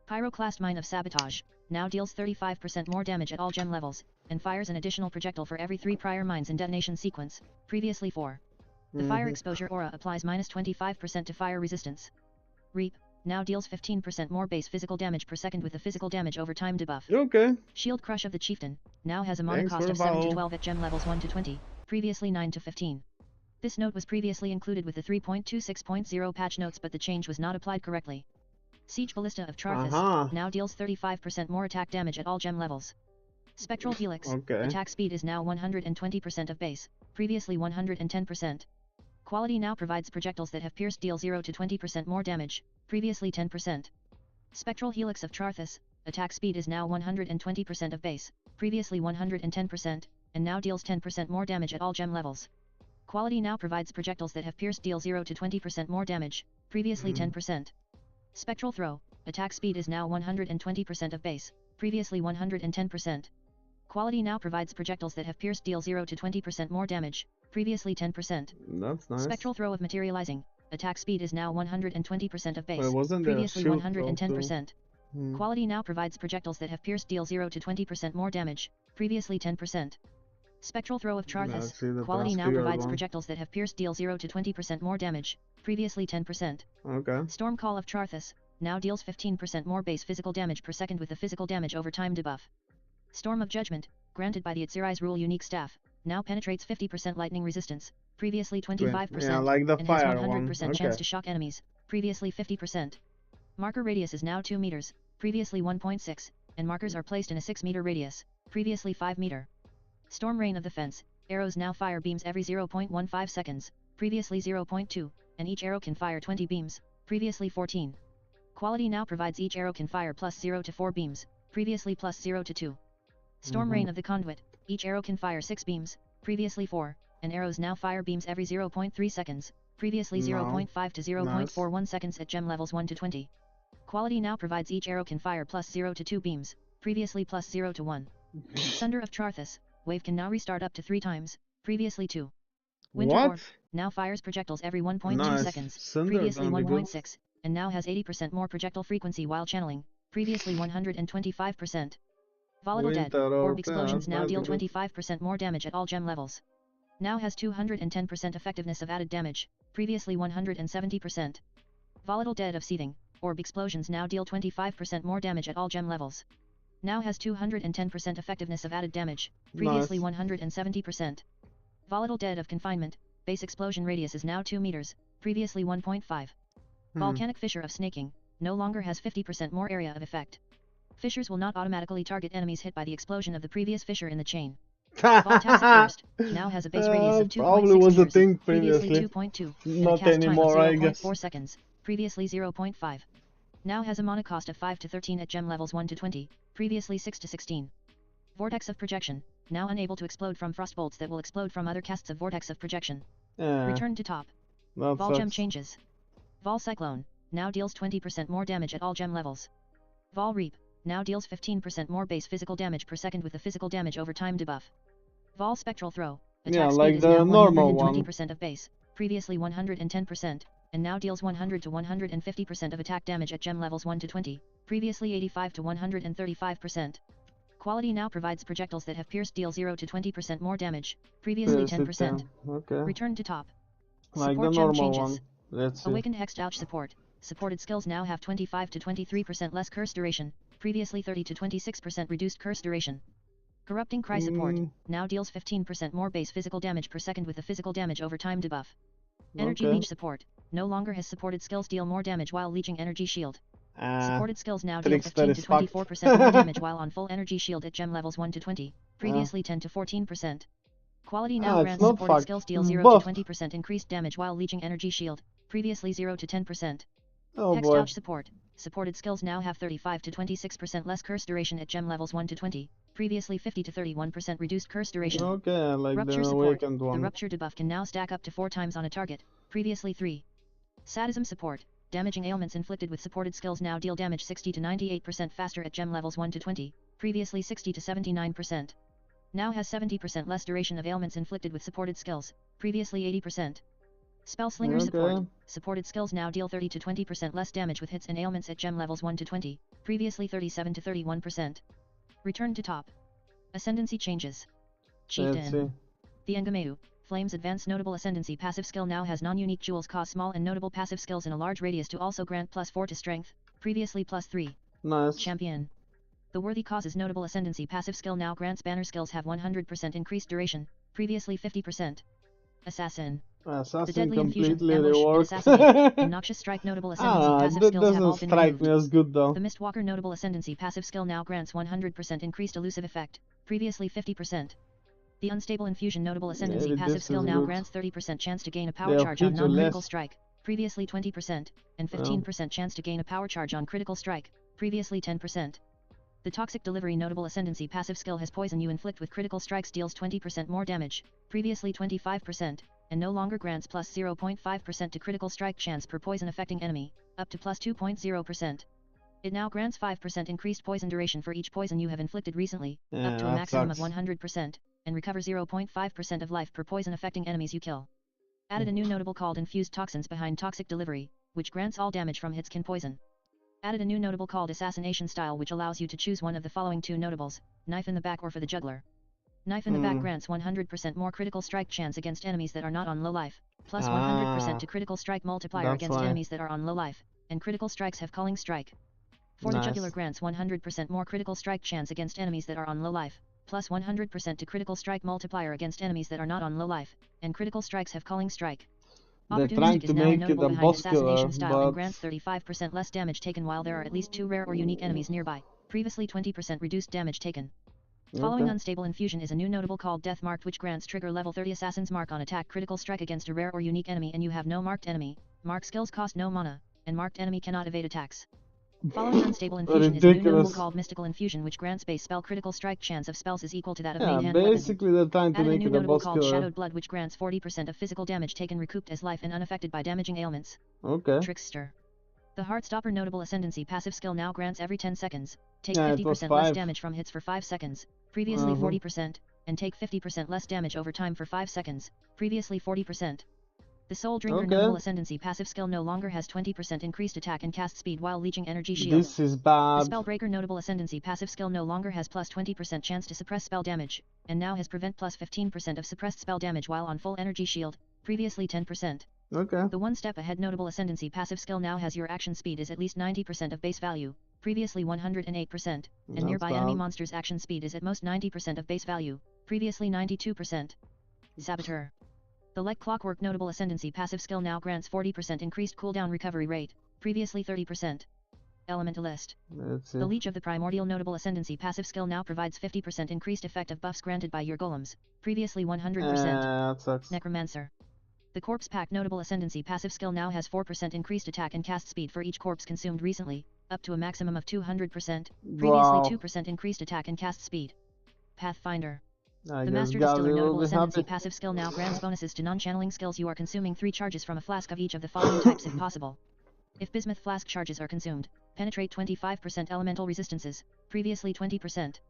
Pyroclast Mine of Sabotage now deals 35% more damage at all gem levels, and fires an additional projectile for every 3 prior mines in detonation sequence, previously 4. The fire exposure aura applies -25% to fire resistance. Reap now deals 15% more base physical damage per second with the physical damage over time debuff. Okay. Shield Crush of the Chieftain now has a mana cost of 7 to 12 at gem levels 1 to 20, previously 9 to 15. This note was previously included with the 3.26.0 patch notes, but the change was not applied correctly. Siege Ballista of Charthus now deals 35% more attack damage at all gem levels. Spectral Helix attack speed is now 120% of base, previously 110%. Quality now provides projectiles that have pierced deal 0 to 20% more damage, previously 10%. Spectral Helix of Charthus attack speed is now 120% of base, previously 110%, and now deals 10% more damage at all gem levels. Quality now provides projectiles that have pierced deal 0 to 20% more damage, previously 10%. Spectral Throw attack speed is now 120% of base, previously 110%. Quality now provides projectiles that have pierced deal 0 to 20% more damage, previously 10%. That's nice. Spectral Throw of Materializing attack speed is now 120% of base, Wait, previously 110%. Quality now provides projectiles that have pierced deal 0 to 20% more damage, previously 10%. Spectral Throw of Charthus quality now provides projectiles that have pierced deal 0 to 20% more damage, previously 10%. Okay. Storm Call of Charthus now deals 15% more base physical damage per second with the physical damage over time debuff. Storm of Judgment, granted by the Itzirai's Rule unique staff, now penetrates 50% lightning resistance, previously 25%, like the and fire has 100% one. chance to shock enemies, previously 50%. Marker radius is now 2 meters, previously 1.6, and markers are placed in a 6 meter radius, previously 5 meter. Storm Rain of the Fence, arrows now fire beams every 0.15 seconds, previously 0.2, and each arrow can fire 20 beams, previously 14. Quality now provides each arrow can fire +0 to 4 beams, previously +0 to 2. Storm Rain of the Conduit, each arrow can fire 6 beams, previously 4, and arrows now fire beams every 0.3 seconds, previously 0.5 to 0.41 seconds at gem levels 1 to 20. Quality now provides each arrow can fire +0 to 2 beams, previously +0 to 1. Sunder of Charthus, wave can now restart up to 3 times, previously 2. Winter Orb now fires projectiles every 1.2 seconds, previously 1.6, and now has 80% more projectile frequency while channeling, previously 125%. Volatile Dead, orb explosions now deal 25% more damage at all gem levels. Now has 210% effectiveness of added damage, previously 170%. Volatile Dead of Seething, orb explosions now deal 25% more damage at all gem levels. Now has 210% effectiveness of added damage, previously 170%. Volatile Dead of Confinement, base explosion radius is now 2 meters, previously 1.5. Volcanic Fissure of Snaking, no longer has 50% more area of effect. Fissures will not automatically target enemies hit by the explosion of the previous fissure in the chain. Voltaic Burst, now has a base radius of 2.6 probably was meters, a thing previously previously. 2.2, and a Not cast anymore, I time of guess. 0.4 seconds, previously 0.5. Now has a mana cost of 5 to 13 at gem levels 1 to 20, previously 6 to 16. Vortex of Projection, now unable to explode from frost bolts that will explode from other casts of Vortex of Projection. Return to top. Vol Gem Changes. Vol Cyclone, now deals 20% more damage at all gem levels. Vol Reap, now deals 15% more base physical damage per second with the physical damage over time debuff. Vol Spectral Throw, attack speed is now 120% of base, previously 110%, and now deals 100 to 150% of attack damage at gem levels 1 to 20, previously 85 to 135%. Quality now provides projectiles that have pierced deal 0 to 20% more damage, previously 10%. Okay. Return to top. Like Support the gem normal changes. one. Let's see. Awakened Hexed Ouch support. Supported skills now have 25 to 23% less curse duration, previously 30 to 26% reduced curse duration. Corrupting Cry support, now deals 15% more base physical damage per second with the physical damage over time debuff. Energy Leech support, no longer has supported skills deal more damage while leeching energy shield. Supported skills now deal 15 to 24% more damage while on full energy shield at gem levels 1 to 20, previously 10 to 14%. Quality now grants supported skills deal 0 to 20% increased damage while leeching energy shield, previously 0 to 10%. Hexed Ouch support, supported skills now have 35 to 26% less curse duration at gem levels 1 to 20, previously 50 to 31% reduced curse duration. Okay, I like Rupture the support, awakened one. the Rupture debuff can now stack up to 4 times on a target, previously 3. Sadism support, damaging ailments inflicted with supported skills now deal damage 60 to 98% faster at gem levels 1 to 20, previously 60 to 79%. Now has 70% less duration of ailments inflicted with supported skills, previously 80%. Spellslinger support, supported skills now deal 30 to 20% less damage with hits and ailments at gem levels 1 to 20, previously 37 to 31%. Return to top. Ascendancy changes. Chieftain. The Engameu, Flame's advanced notable ascendancy passive skill now has non-unique jewels cause small and notable passive skills in a large radius to also grant +4 to strength, previously +3. Nice. Champion. The Worthy Causes notable ascendancy passive skill now grants banner skills have 100% increased duration, previously 50%. Assassin. The Deadly Infusion, Ambush, and Assassinate, and Noxious Strike notable ascendancy passive skills have all been removed. Me as good though. The Mistwalker notable ascendancy passive skill now grants 100% increased elusive effect, previously 50%. The Unstable Infusion notable ascendancy passive skill now grants 30% chance to gain a power charge on non-critical strike, previously 20%, and 15% chance to gain a power charge on critical strike, previously 10%. The Toxic Delivery notable ascendancy passive skill has poison you inflict with critical strikes deals 20% more damage, previously 25%, and no longer grants +0.5% to critical strike chance per poison affecting enemy, up to +2.0%. It now grants 5% increased poison duration for each poison you have inflicted recently, up to a maximum of 100%, and recover 0.5% of life per poison affecting enemies you kill. Added a new notable called Infused Toxins behind Toxic Delivery, which grants all damage from hits can poison. Added a new notable called Assassination Style which allows you to choose one of the following two notables, Knife in the Back or for the Juggler. Knife in the Back grants 100% more critical strike chance against enemies that are not on low life, plus 100% to critical strike multiplier against enemies that are on low life, and critical strikes have Calling Strike. For the Jugular grants 100% more critical strike chance against enemies that are on low life, plus 100% to critical strike multiplier against enemies that are not on low life, and critical strikes have Calling Strike. Opportunistic is now a notable behind Assassination Style and grants 35% less damage taken while there are at least 2 rare or unique enemies nearby, previously 20% reduced damage taken. Following Unstable Infusion is a new notable called Death Marked which grants trigger level 30 Assassin's Mark on attack critical strike against a rare or unique enemy and you have no marked enemy, mark skills cost no mana, and marked enemy cannot evade attacks. Following Unstable Infusion is a new notable called Mystical Infusion which grants base spell critical strike chance of spells is equal to that of main hand basically weapon. they're trying to make it a boss called killer. Shadowed Blood which grants 40% of physical damage taken recouped as life and unaffected by damaging ailments. Trickster. The Heartstopper notable ascendancy passive skill now grants every 10 seconds, take 50% less damage from hits for 5 seconds, previously 40%, and take 50% less damage over time for 5 seconds, previously 40%. The Soul Drinker Okay. Notable Ascendancy passive skill no longer has 20% increased attack and cast speed while leeching energy shield. This is bad. The Spellbreaker Notable Ascendancy passive skill no longer has plus 20% chance to suppress spell damage, and now has prevent plus 15% of suppressed spell damage while on full energy shield, previously 10%. Okay. The One Step Ahead Notable Ascendancy passive skill now has your action speed is at least 90% of base value, previously 108%, and That's nearby bad. enemy monsters' action speed is at most 90% of base value, previously 92%. Saboteur. The Like Clockwork Notable Ascendancy passive skill now grants 40% increased cooldown recovery rate, previously 30%. Elementalist. Let's see. The Leech of the Primordial Notable Ascendancy passive skill now provides 50% increased effect of buffs granted by your golems, previously 100%. That sucks. Necromancer. The Corpse Pack Notable Ascendancy passive skill now has 4% increased attack and cast speed for each corpse consumed recently, up to a maximum of 200%, previously Wow. 2% increased attack and cast speed. Pathfinder. I The guess Master God Distiller will Notable be Ascendancy happy. passive skill now grants bonuses to non-channeling skills you are consuming 3 charges from a flask of each of the following types if possible. If Bismuth Flask charges are consumed, penetrate 25% elemental resistances, previously 20%.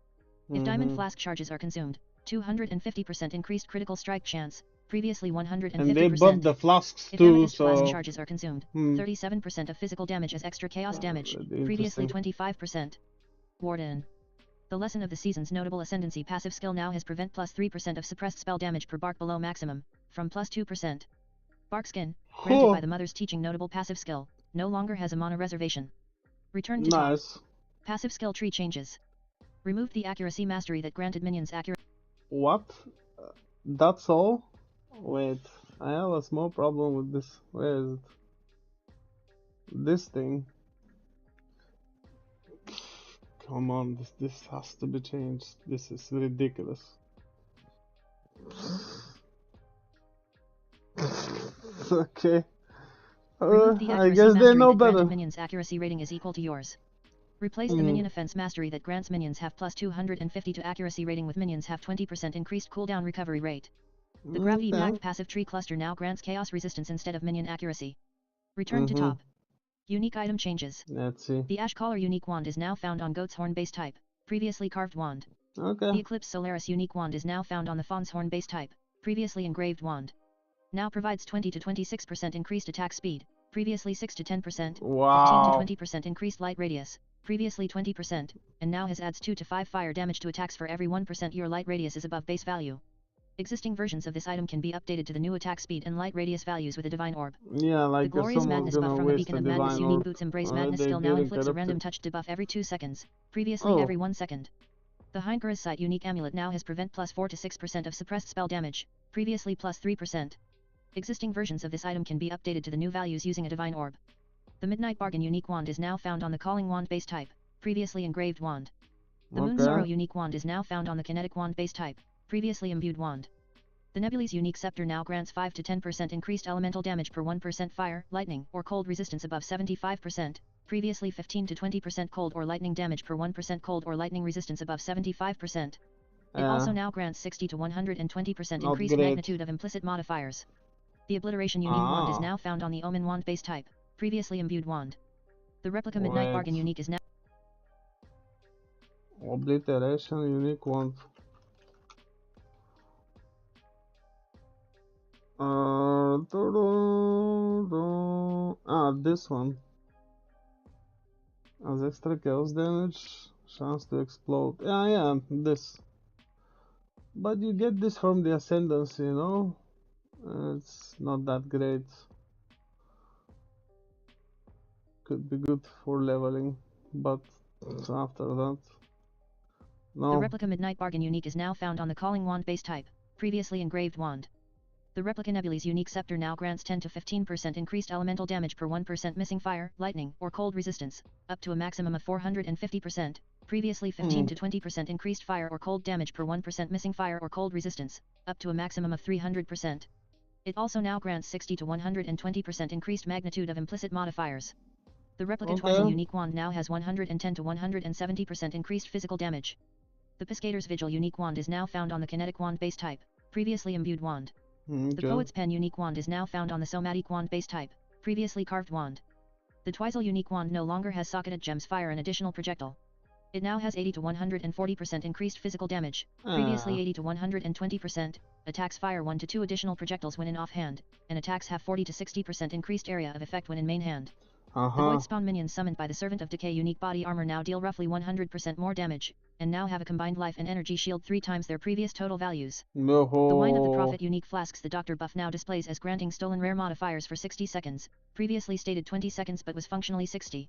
If Diamond Flask charges are consumed, 250% increased critical strike chance, previously 150%. And they buffed the flasks If too, Amethyst Flask so charges are consumed, 37% of physical damage as extra chaos damage, Interesting. previously 25%. Warden. The Lesson of the Seasons Notable Ascendancy passive skill now has prevent plus 3% of suppressed spell damage per bark below maximum, from plus 2%. Barkskin, granted by the Mother's Teaching Notable passive skill, no longer has a mana reservation. Return to top. Nice. Passive skill tree changes. Removed the accuracy mastery that granted minions accuracy. What? That's all? Wait, I have a small problem with this. Where is it? This thing. Come on, this has to be changed. This is ridiculous. Okay. Remove the I accuracy guess they mastery know that granted better. minions accuracy rating is equal to yours. Replace the minion offense mastery that grants minions have plus 250 to accuracy rating with minions have 20% increased cooldown recovery rate. The Gravity Pact passive tree cluster now grants chaos resistance instead of minion accuracy. Return to top. Unique item changes. Let's see. The Ash Collar unique wand is now found on Goat's Horn base type, previously carved wand. Okay. The Eclipse Solaris unique wand is now found on the Fawn's Horn base type, previously engraved wand. Now provides 20 to 26% increased attack speed, previously 6 to 10%, Wow. 15 to 20% increased light radius, previously 20%, and now has adds 2 to 5 fire damage to attacks for every 1% your light radius is above base value. Existing versions of this item can be updated to the new attack speed and light radius values with a Divine Orb. Yeah, like The Glorious someone's Madness gonna buff from the waste Beacon a of Madness divine unique orb. boots Embrace They Madness skill now get inflicts a random interrupted. touch debuff every 2 seconds, previously every 1 second. The Heinker's Sight unique amulet now has prevent plus 4 to 6% of suppressed spell damage, previously plus 3%. Existing versions of this item can be updated to the new values using a Divine Orb. The Midnight Bargain unique wand is now found on the Calling Wand base type, previously engraved wand. The Moon Sorrow unique wand is now found on the Kinetic Wand base type, previously imbued wand. The Nebula's unique scepter now grants 5 to 10% increased elemental damage per 1% fire, lightning, or cold resistance above 75%, previously 15 to 20% cold or lightning damage per 1% cold or lightning resistance above 75%. It also now grants 60 to 120% increased magnitude of implicit modifiers. The Obliteration unique wand is now found on the Omen wand base type, previously imbued wand. The Replica Midnight Bargain unique is now Obliteration unique wand. This one. As extra chaos damage, chance to explode. Yeah, this. But you get this from the Ascendancy, you know? It's not that great. Could be good for leveling, but after that, no. The Replica Midnight Bargain unique is now found on the Calling Wand base type, previously engraved wand. The Replica Nebula's unique scepter now grants 10 to 15% increased elemental damage per 1% missing fire, lightning, or cold resistance, up to a maximum of 450%, previously 15 to 20% increased fire or cold damage per 1% missing fire or cold resistance, up to a maximum of 300%. It also now grants 60 to 120% increased magnitude of implicit modifiers. The Replica Twizel unique wand now has 110 to 170% increased physical damage. The Piscator's Vigil unique wand is now found on the Kinetic Wand base type, previously imbued wand. The Poet's Pen unique wand is now found on the Somatic Wand base type, previously carved wand. The Twizel unique wand no longer has socketed gems fire an additional projectile. It now has 80 to 140% increased physical damage, previously 80 to 120%, attacks fire 1 to 2 additional projectiles when in offhand, and attacks have 40 to 60% increased area of effect when in main hand. The Void Spawn minions summoned by the Servant of Decay unique body armor now deal roughly 100% more damage, and now have a combined life and energy shield 3 times their previous total values. The Wine of the Prophet unique flasks the Doctor buff now displays as granting stolen rare modifiers for 60 seconds, previously stated 20 seconds but was functionally 60.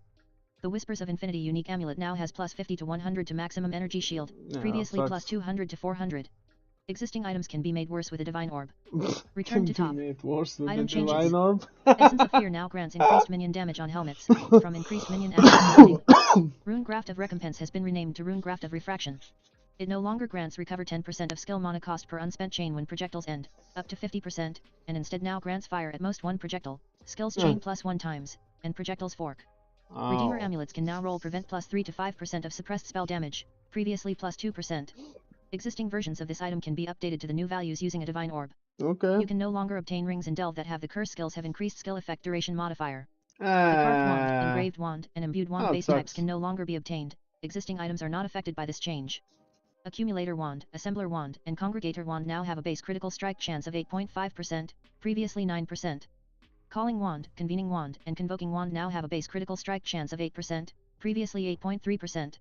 The Whispers of Infinity unique amulet now has plus 50 to 100 to maximum energy shield, previously plus 200 to 400. Existing items can be made worse with a Divine Orb. Return to top. Item changes. Essence of Fear now grants increased minion damage on helmets, from increased minion action. Runegraft of Recompense has been renamed to Runegraft of Refraction. It no longer grants recover 10% of skill mana cost per unspent chain when projectiles end, up to 50%, and instead now grants fire at most 1 projectile, skills chain plus 1 times, and projectiles fork. Redeemer amulets can now roll prevent plus 3 to 5% of suppressed spell damage, previously plus 2%. Existing versions of this item can be updated to the new values using a Divine Orb. You can no longer obtain rings in Delve that have the curse skills have increased skill effect duration modifier. The Carved Wand, Engraved Wand, and Imbued Wand base types can no longer be obtained. Existing items are not affected by this change. Accumulator Wand, Assembler Wand, and Congregator Wand now have a base critical strike chance of 8.5%, previously 9%. Calling Wand, Convening Wand, and Convoking Wand now have a base critical strike chance of 8%, previously 8.3%.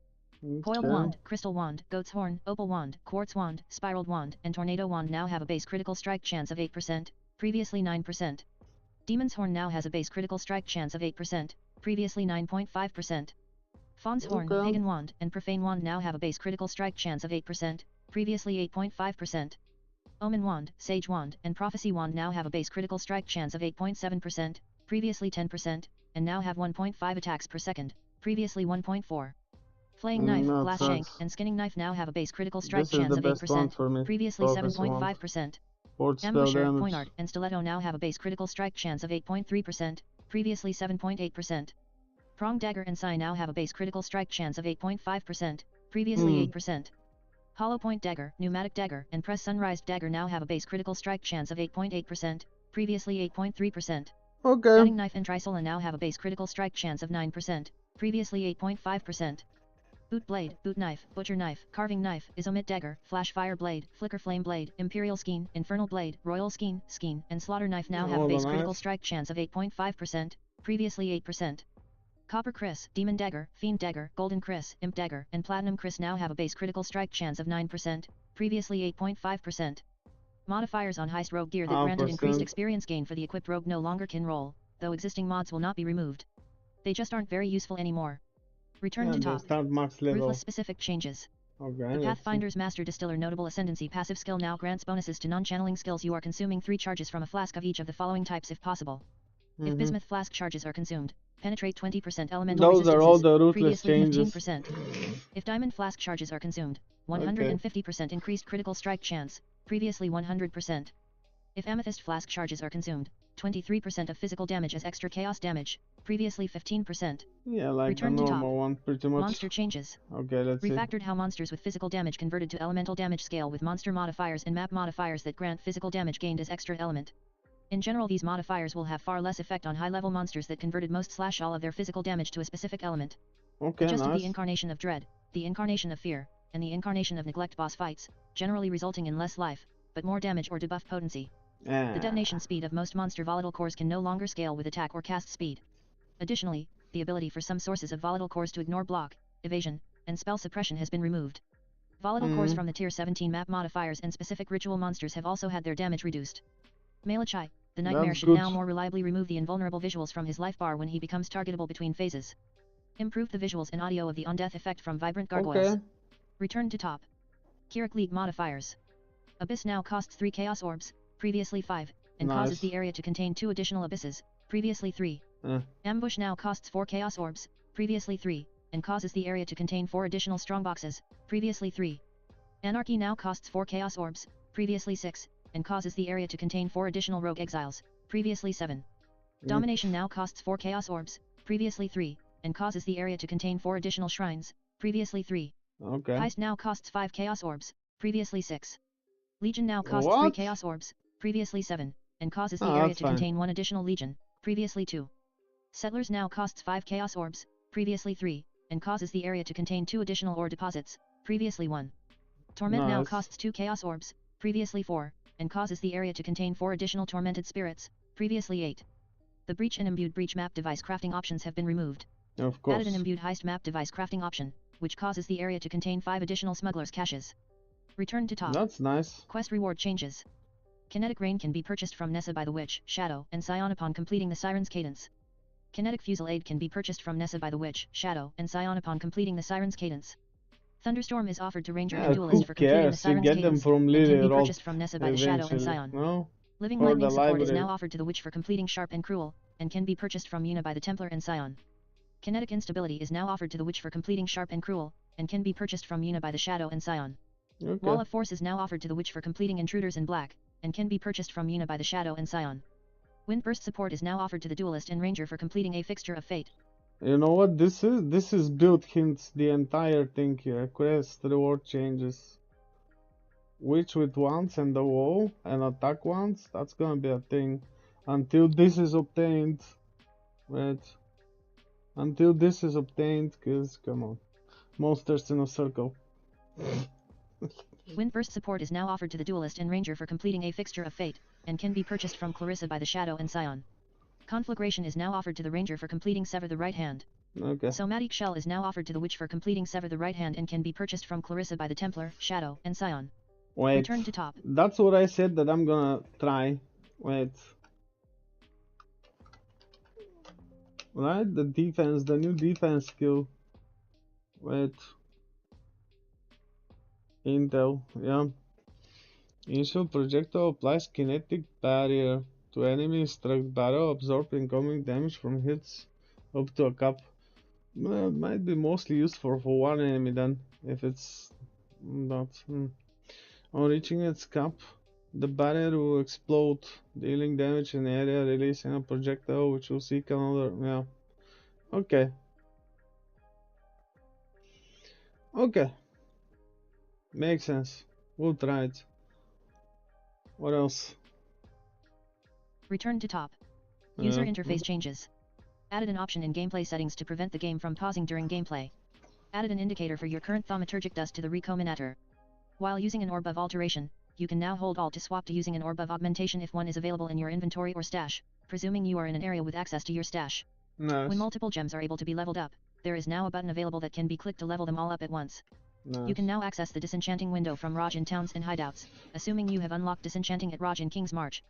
Coiled Wand, Crystal Wand, Goat's Horn, Opal Wand, Quartz Wand, Spiraled Wand, and Tornado Wand now have a base critical strike chance of 8%, previously 9%. Demon's Horn now has a base critical strike chance of 8%, previously 9.5%. Fawn's Horn, Pagan Wand, and Profane Wand now have a base critical strike chance of 8%, previously 8.5%. Omen Wand, Sage Wand, and Prophecy Wand now have a base critical strike chance of 8.7%, previously 10%, and now have 1.5 attacks per second, previously 1.4. Flaying Knife, Glass Shank, and Skinning Knife now have a base critical strike chance of 8%, previously 7.5%. Ambusher, Poignard, and Stiletto now have a base critical strike chance of 8.3%, previously 7.8%. Prong Dagger and Sai now have a base critical strike chance of 8.5%, previously 8%. Hollow Point Dagger, Pneumatic Dagger, and Press Sunrise Dagger now have a base critical strike chance of 8.8%, previously 8.3%. Cutting Knife and Trisola now have a base critical strike chance of 9%, previously 8.5%. Boot Blade, Boot Knife, Butcher Knife, Carving Knife, Izomit Dagger, Flash Fire Blade, Flicker Flame Blade, Imperial Skein, Infernal Blade, Royal Skein, and Slaughter Knife now have a base critical strike chance of 8.5%, previously 8%. Copper Kriss, Demon Dagger, Fiend Dagger, Golden Kriss, Imp Dagger, and Platinum Kriss now have a base critical strike chance of 9%, previously 8.5%. Modifiers on Heist Rogue gear that granted increased experience gain for the equipped rogue no longer can roll, though existing mods will not be removed. They just aren't very useful anymore. Return to top. Ruthless specific changes. The Pathfinder's Master Distiller Notable Ascendancy passive skill now grants bonuses to non-channeling skills. You are consuming 3 charges from a flask of each of the following types if possible. If Bismuth flask charges are consumed, penetrate 20% elemental resistances, are all the ruthless previously changes. 15%. If Diamond flask charges are consumed, 150% increased critical strike chance, previously 100%. If Amethyst flask charges are consumed, 23% of physical damage as extra chaos damage, previously 15%. Yeah, like Return the to normal top. one, pretty much. Monster changes. Okay, let's see. Refactored how monsters with physical damage converted to elemental damage scale with monster modifiers and map modifiers that grant physical damage gained as extra element. In general, these modifiers will have far less effect on high-level monsters that converted most/all of their physical damage to a specific element. Okay, Adjusted nice. the Incarnation of Dread, the Incarnation of Fear, and the Incarnation of Neglect boss fights, generally resulting in less life, but more damage or debuff potency. The detonation speed of most monster volatile cores can no longer scale with attack or cast speed. Additionally, the ability for some sources of volatile cores to ignore block, evasion, and spell suppression has been removed. Volatile cores from the Tier 17 map modifiers and specific ritual monsters have also had their damage reduced. Malachai, the Nightmare should now more reliably remove the invulnerable visuals from his life bar when he becomes targetable between phases. Improve the visuals and audio of the on-death effect from Vibrant Gargoyles. Return to top. Kirik League modifiers. Abyss now costs 3 Chaos Orbs, previously 5, and causes the area to contain 2 additional abysses, previously 3. Ambush now costs 4 Chaos Orbs, previously 3, and causes the area to contain 4 additional strongboxes, previously 3. Anarchy now costs 4 Chaos Orbs, previously 6, and causes the area to contain 4 additional Rogue Exiles, previously 7. Domination now costs 4 Chaos Orbs, previously 3, and causes the area to contain 4 additional Shrines, previously 3. Heist now costs 5 Chaos Orbs, previously 6. Legion now costs 3 Chaos Orbs, previously 7, and causes the area to contain 1 additional Legion, previously 2. Settlers now costs 5 Chaos Orbs, previously 3, and causes the area to contain 2 additional ore deposits, previously 1. Torment now costs 2 Chaos Orbs, previously 4, and causes the area to contain 4 additional tormented spirits, previously 8. The breach and imbued breach map device crafting options have been removed. Of course. Added an imbued heist map device crafting option, which causes the area to contain 5 additional smugglers' caches. Return to top. That's nice. Quest reward changes. Kinetic Rain can be purchased from Nessa by the Witch, Shadow, and Scion upon completing the Siren's Cadence. Kinetic Fusillade can be purchased from Nessa by the Witch, Shadow, and Scion upon completing the Siren's Cadence. Thunderstorm is offered to Ranger and Duelist for completing the Siren's You get them Cadence, from and can Lily be Rod purchased from Nessa by the Shadow and Scion. No? Living Or Lightning the support is library. now offered to the Witch for completing Sharp and Cruel, and can be purchased from Yuna by the Templar and Scion. Kinetic Instability is now offered to the Witch for completing Sharp and Cruel, and can be purchased from Yuna by the Shadow and Scion. Okay. Wall of Force is now offered to the Witch for completing Intruders in Black, and can be purchased from Yuna by the Shadow and Scion. Wind Burst support is now offered to the Duelist and Ranger for completing a Fixture of Fate. You know what this is? This is build hints, the entire thing here. Quest, reward changes. Witch with once and the wall, and attack once. That's gonna be a thing. Until this is obtained. Wait. Until this is obtained, cause come on. Monsters in a circle. Wind Burst support is now offered to the Duelist and Ranger for completing a Fixture of Fate, and can be purchased from Clarissa by the Shadow and Scion. Conflagration is now offered to the Ranger for completing Sever the Right Hand. Okay. Somatic Shell is now offered to the Witch for completing Sever the Right Hand and can be purchased from Clarissa by the Templar, Shadow, and Scion. Wait. Return to top. That's what I said that I'm gonna try. Wait. Right? The defense, the new defense skill. Wait. Intel, yeah. Initial projectile applies kinetic barrier to enemies struck barrel, absorb incoming damage from hits up to a cap. Well, it might be mostly used for one enemy then, if it's not. On reaching its cap, the barrier will explode, dealing damage in the area, releasing a projectile which will seek another. Yeah. Okay. Okay. Makes sense. We'll try it. What else? Return to top. User interface changes. Added an option in gameplay settings to prevent the game from pausing during gameplay. Added an indicator for your current thaumaturgic dust to the recombinator. While using an Orb of Alteration, you can now hold Alt to swap to using an Orb of Augmentation if one is available in your inventory or stash, presuming you are in an area with access to your stash. Nice. When multiple gems are able to be leveled up, there is now a button available that can be clicked to level them all up at once. Nice. You can now access the Disenchanting window from Raj in towns and hideouts, assuming you have unlocked Disenchanting at Raj in King's March.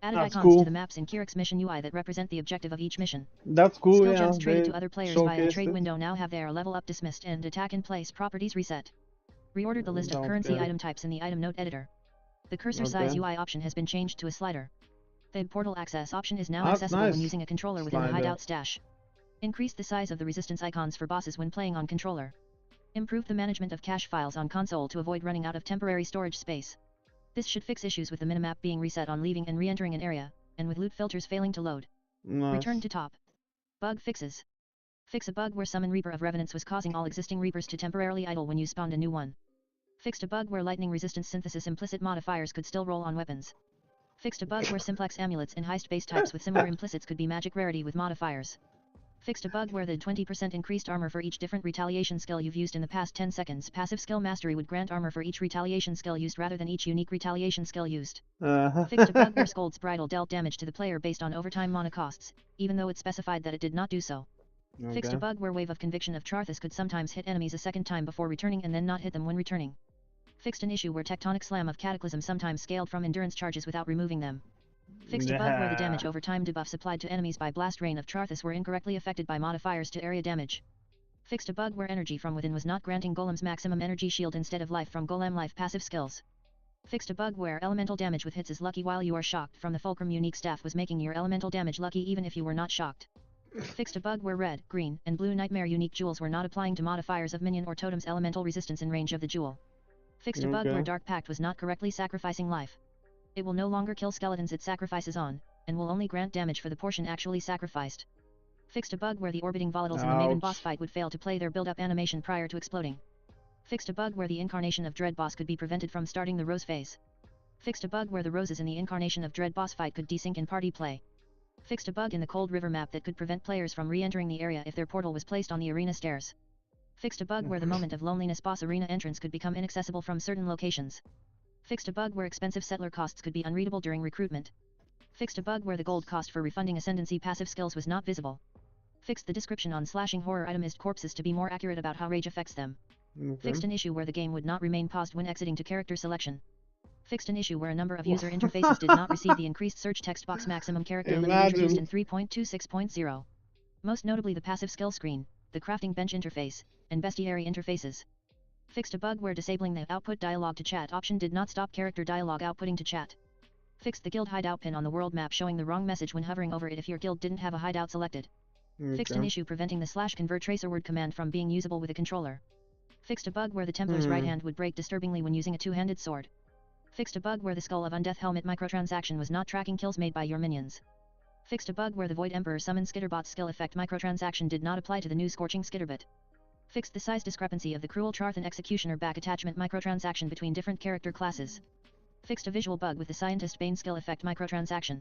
Added That's icons cool. to the maps in Kirik's mission UI that represent the objective of each mission. That's cool, Skill yeah. gems traded they to other players via the showcased trade it. window now have their level up dismissed and attack in place properties reset. Reordered the list of currency Okay. item types in the item note editor. The cursor size UI option has been changed to a slider. The portal access option is now That's accessible when nice. using a controller within the Slider. hideout stash. Increase the size of the resistance icons for bosses when playing on controller. Improve the management of cache files on console to avoid running out of temporary storage space. This should fix issues with the minimap being reset on leaving and re-entering an area, and with loot filters failing to load. Nice. Return to top. Bug fixes. Fix a bug where Summon Reaper of Revenants was causing all existing Reapers to temporarily idle when you spawned a new one. Fixed a bug where lightning resistance synthesis implicit modifiers could still roll on weapons. Fixed a bug where simplex amulets and heist-based types with similar implicits could be magic rarity with modifiers. Fixed a bug where the 20% increased armor for each different retaliation skill you've used in the past 10 seconds. Passive skill mastery would grant armor for each retaliation skill used rather than each unique retaliation skill used. Fixed a bug where Scold's Bridle dealt damage to the player based on overtime mana costs, even though it specified that it did not do so. Okay. Fixed a bug where Wave of Conviction of Charthus could sometimes hit enemies a second time before returning and then not hit them when returning. Fixed an issue where Tectonic Slam of Cataclysm sometimes scaled from endurance charges without removing them. Fixed a bug where the damage over time debuffs applied to enemies by Blast Rain of Charthus were incorrectly affected by modifiers to area damage. Fixed a bug where energy from within was not granting golems maximum energy shield instead of life from golem life passive skills. Fixed a bug where elemental damage with hits is lucky while you are shocked from the Fulcrum unique staff was making your elemental damage lucky even if you were not shocked. Fixed a bug where red, green, and blue nightmare unique jewels were not applying to modifiers of minion or totem's elemental resistance in range of the jewel. Fixed a bug where Dark Pact was not correctly sacrificing life. It will no longer kill skeletons it sacrifices on, and will only grant damage for the portion actually sacrificed. Fixed a bug where the orbiting volatiles in the Maven boss fight would fail to play their build-up animation prior to exploding. Fixed a bug where the Incarnation of Dread boss could be prevented from starting the Rose phase. Fixed a bug where the roses in the Incarnation of Dread boss fight could desync in party play. Fixed a bug in the Cold River map that could prevent players from re-entering the area if their portal was placed on the arena stairs. Fixed a bug where the Moment of Loneliness boss arena entrance could become inaccessible from certain locations. Fixed a bug where expensive settler costs could be unreadable during recruitment. Fixed a bug where the gold cost for refunding ascendancy passive skills was not visible. Fixed the description on slashing horror itemized corpses to be more accurate about how rage affects them. Okay. Fixed an issue where the game would not remain paused when exiting to character selection. Fixed an issue where a number of user interfaces did not receive the increased search text box maximum character limit introduced in 3.26.0. Most notably the passive skill screen, the crafting bench interface, and bestiary interfaces. Fixed a bug where disabling the output dialog to chat option did not stop character dialog outputting to chat. Fixed the guild hideout pin on the world map showing the wrong message when hovering over it if your guild didn't have a hideout selected. Okay. Fixed an issue preventing the /convert tracer word command from being usable with a controller. Fixed a bug where the Templar's right hand would break disturbingly when using a two-handed sword. Fixed a bug where the Skull of Undeath helmet microtransaction was not tracking kills made by your minions. Fixed a bug where the Void Emperor summon Skitterbot's skill effect microtransaction did not apply to the new Scorching Skitterbot. Fixed the size discrepancy of the Cruel Charthan Executioner back attachment microtransaction between different character classes. Fixed a visual bug with the Scientist Bane skill effect microtransaction.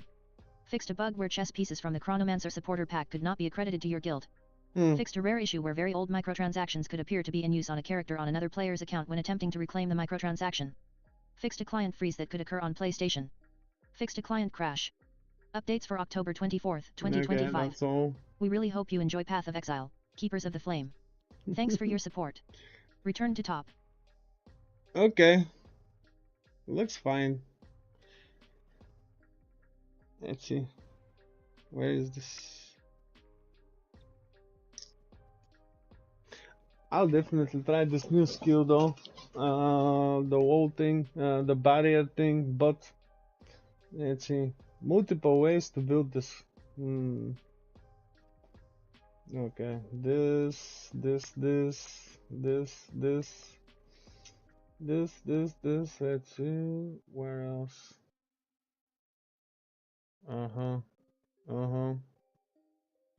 Fixed a bug where chess pieces from the Chronomancer supporter pack could not be accredited to your guild. Fixed a rare issue where very old microtransactions could appear to be in use on a character on another player's account when attempting to reclaim the microtransaction. Fixed a client freeze that could occur on PlayStation. Fixed a client crash. Updates for October 24, 2025. Okay, that's all. We really hope you enjoy Path of Exile, Keepers of the Flame. Thanks for your support. Return to top. Okay. Looks fine. Let's see. Where is this? I'll definitely try this new skill though. The wall thing, the barrier thing, but let's see. Multiple ways to build this. Okay, this, let's see, where else?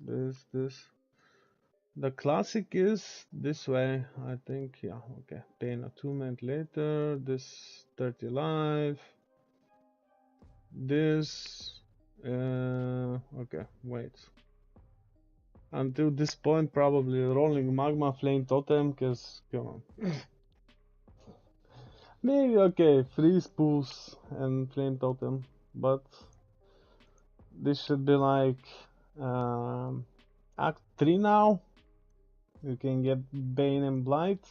This. The classic is this way, I think, yeah, okay. Pain attunement later, this 30 life, this, okay, wait. Until this point, probably rolling magma flame totem, cause, come on. Maybe, okay, freeze pulse and flame totem, but this should be like, Act 3 now. You can get Bane and Blight.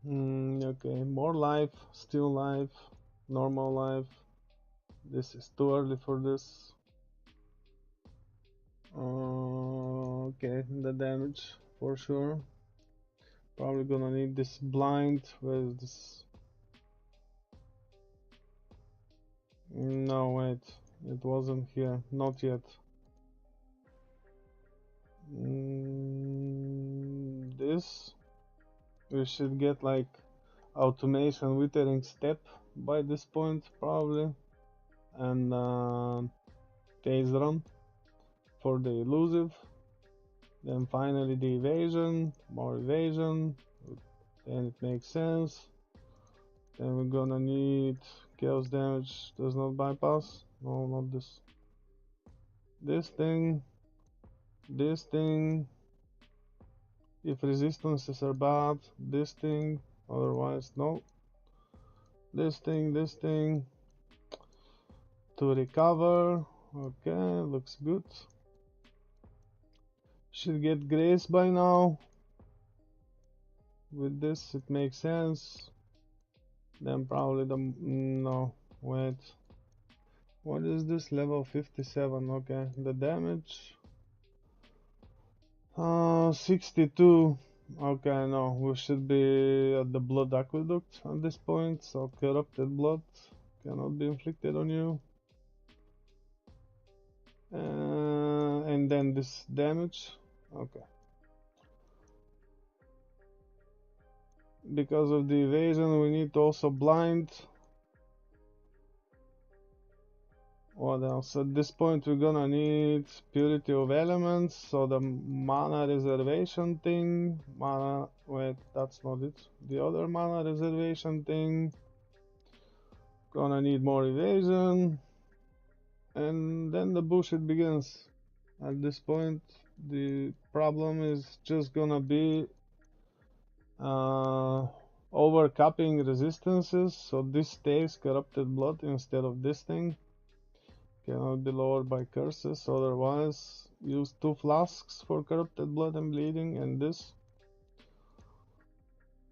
Okay, more life, still life, normal life. This is too early for this. Okay, the damage for sure. Probably gonna need this blind. Where is this? No, wait, it wasn't here, not yet. This. We should get like automation withering step by this point probably, and phase run for the elusive, then finally the evasion, more evasion, then it makes sense. Then we're gonna need chaos damage does not bypass, no, not this, this thing, if resistances are bad, this thing, otherwise no, this thing to recover. Okay, looks good. Should get grace by now. With this it makes sense. Then probably the no, wait, what is this? Level 57. Okay, the damage 62. Okay, no, we should be at the blood aqueduct at this point, so corrupted blood cannot be inflicted on you. And then this damage. Okay. Because of the evasion, we need also blind. What else? At this point, we're gonna need purity of elements, so the mana reservation thing. Wait, that's not it. The other mana reservation thing. Gonna need more evasion. And then the bullshit begins. At this point, the problem is just gonna be overcapping resistances, so this stays corrupted blood instead of this thing. Cannot be lowered by curses, otherwise use 2 flasks for corrupted blood and bleeding, and this.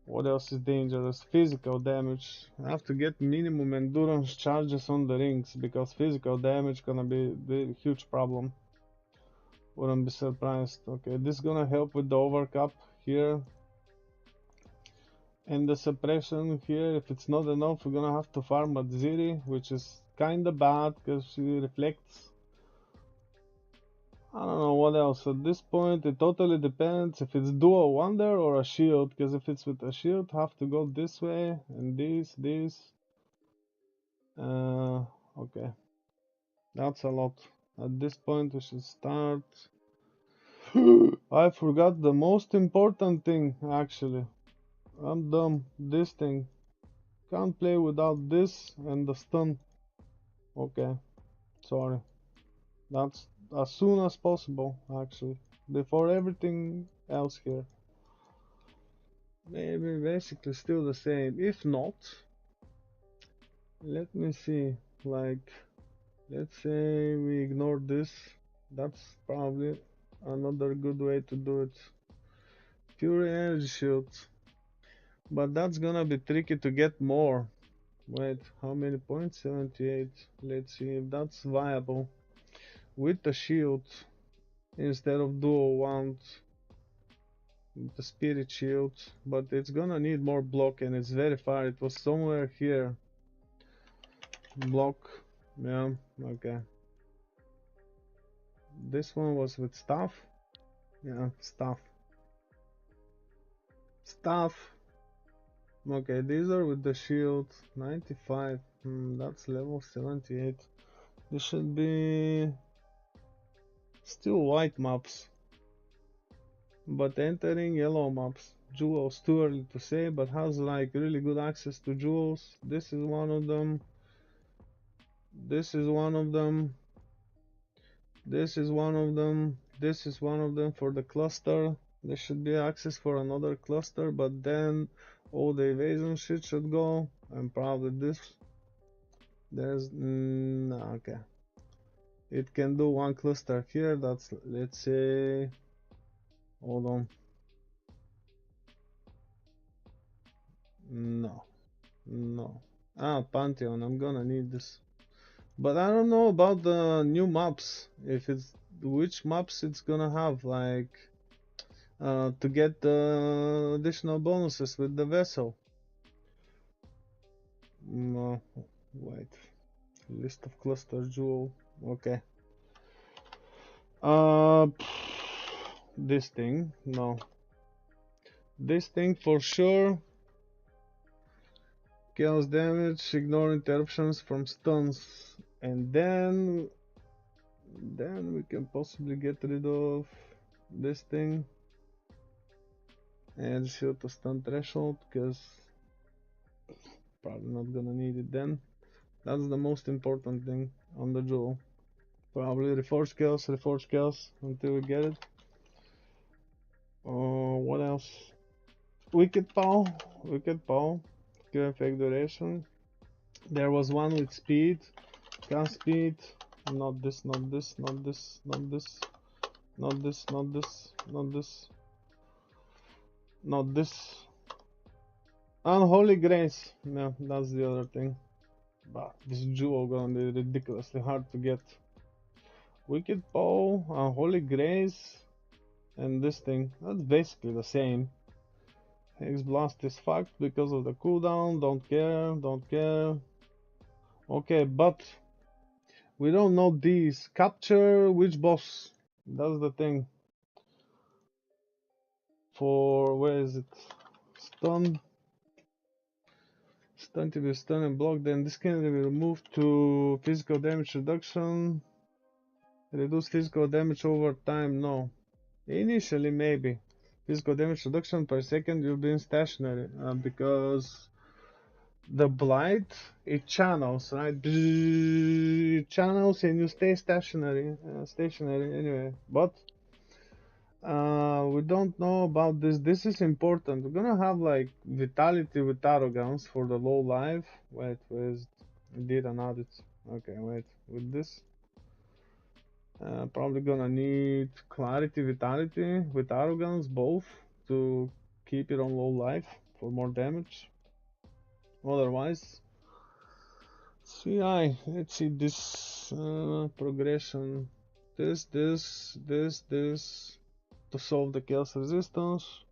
What else is dangerous? Physical damage. I have to get minimum endurance charges on the rings, because physical damage gonna be a huge problem. Wouldn't be surprised. Okay, this gonna help with the overcap here. And the suppression here, if it's not enough, we're gonna have to farm at Ziri, which is kinda bad, because she reflects. I don't know what else. At this point, it totally depends if it's dual wonder or a shield, because if it's with a shield, have to go this way, and this. Okay. That's a lot. At this point, we should start. I forgot the most important thing, actually. I'm dumb. This thing. Can't play without this and the stun. Okay. Sorry. That's as soon as possible, actually. Before everything else here. Maybe basically still the same. If not, let me see. Like, let's say we ignore this. That's probably another good way to do it. Fury energy shield. But that's gonna be tricky to get more. Wait, how many points? 78. Let's see if that's viable. With the shield instead of dual wand. The spirit shield. But it's gonna need more block and it's very far. It was somewhere here. Block. Yeah, okay. This one was with staff. Yeah, staff. Staff. Okay, these are with the shield. 95. That's level 78. This should be still white maps. But entering yellow maps. Jewels too early to say, but has like really good access to jewels. This is one of them. This is one of them. This is one of them. This is one of them for the cluster. There should be access for another cluster, but then all the evasion shit should go. And probably this. There's no, okay. It can do one cluster here. That's, let's say, hold on. No. Pantheon, I'm gonna need this. But I don't know about the new maps. If it's which maps it's gonna have, like to get the additional bonuses with the vessel. No, wait. List of cluster jewel. Okay. This thing, no. This thing for sure. Chaos damage, ignore interruptions from stuns, and then we can possibly get rid of this thing and shield to stun threshold, because probably not gonna need it then. That's the most important thing on the jewel. Probably reforge chaos until we get it. What else? Wicked Paw, Q effect duration. There was one with speed, cast speed. Not this, not this, not this, not this, not this, not this, not this, not this. Unholy Grace. No, that's the other thing. But this jewel gonna be ridiculously hard to get. Wicked Paw, Unholy Grace, and this thing. That's basically the same. Hex Blast is fucked because of the cooldown. Don't care, don't care. Okay, but we don't know these. Capture which boss? That's the thing. For where is it? Stun. Stun to be stun and block. Then this can be removed to physical damage reduction. Reduce physical damage over time. No. Initially maybe. Physical damage reduction per second. You've been stationary because the blight, it channels, right? It channels and you stay stationary. Stationary anyway. But We don't know about this. This is important. We're gonna have like vitality with arrogance for the low life. Wait, where's did an audit? Okay, wait. With this, probably gonna need clarity, vitality with arrogance, both to keep it on low life for more damage. Otherwise, CI. Let's see this progression. This to solve the chaos resistance,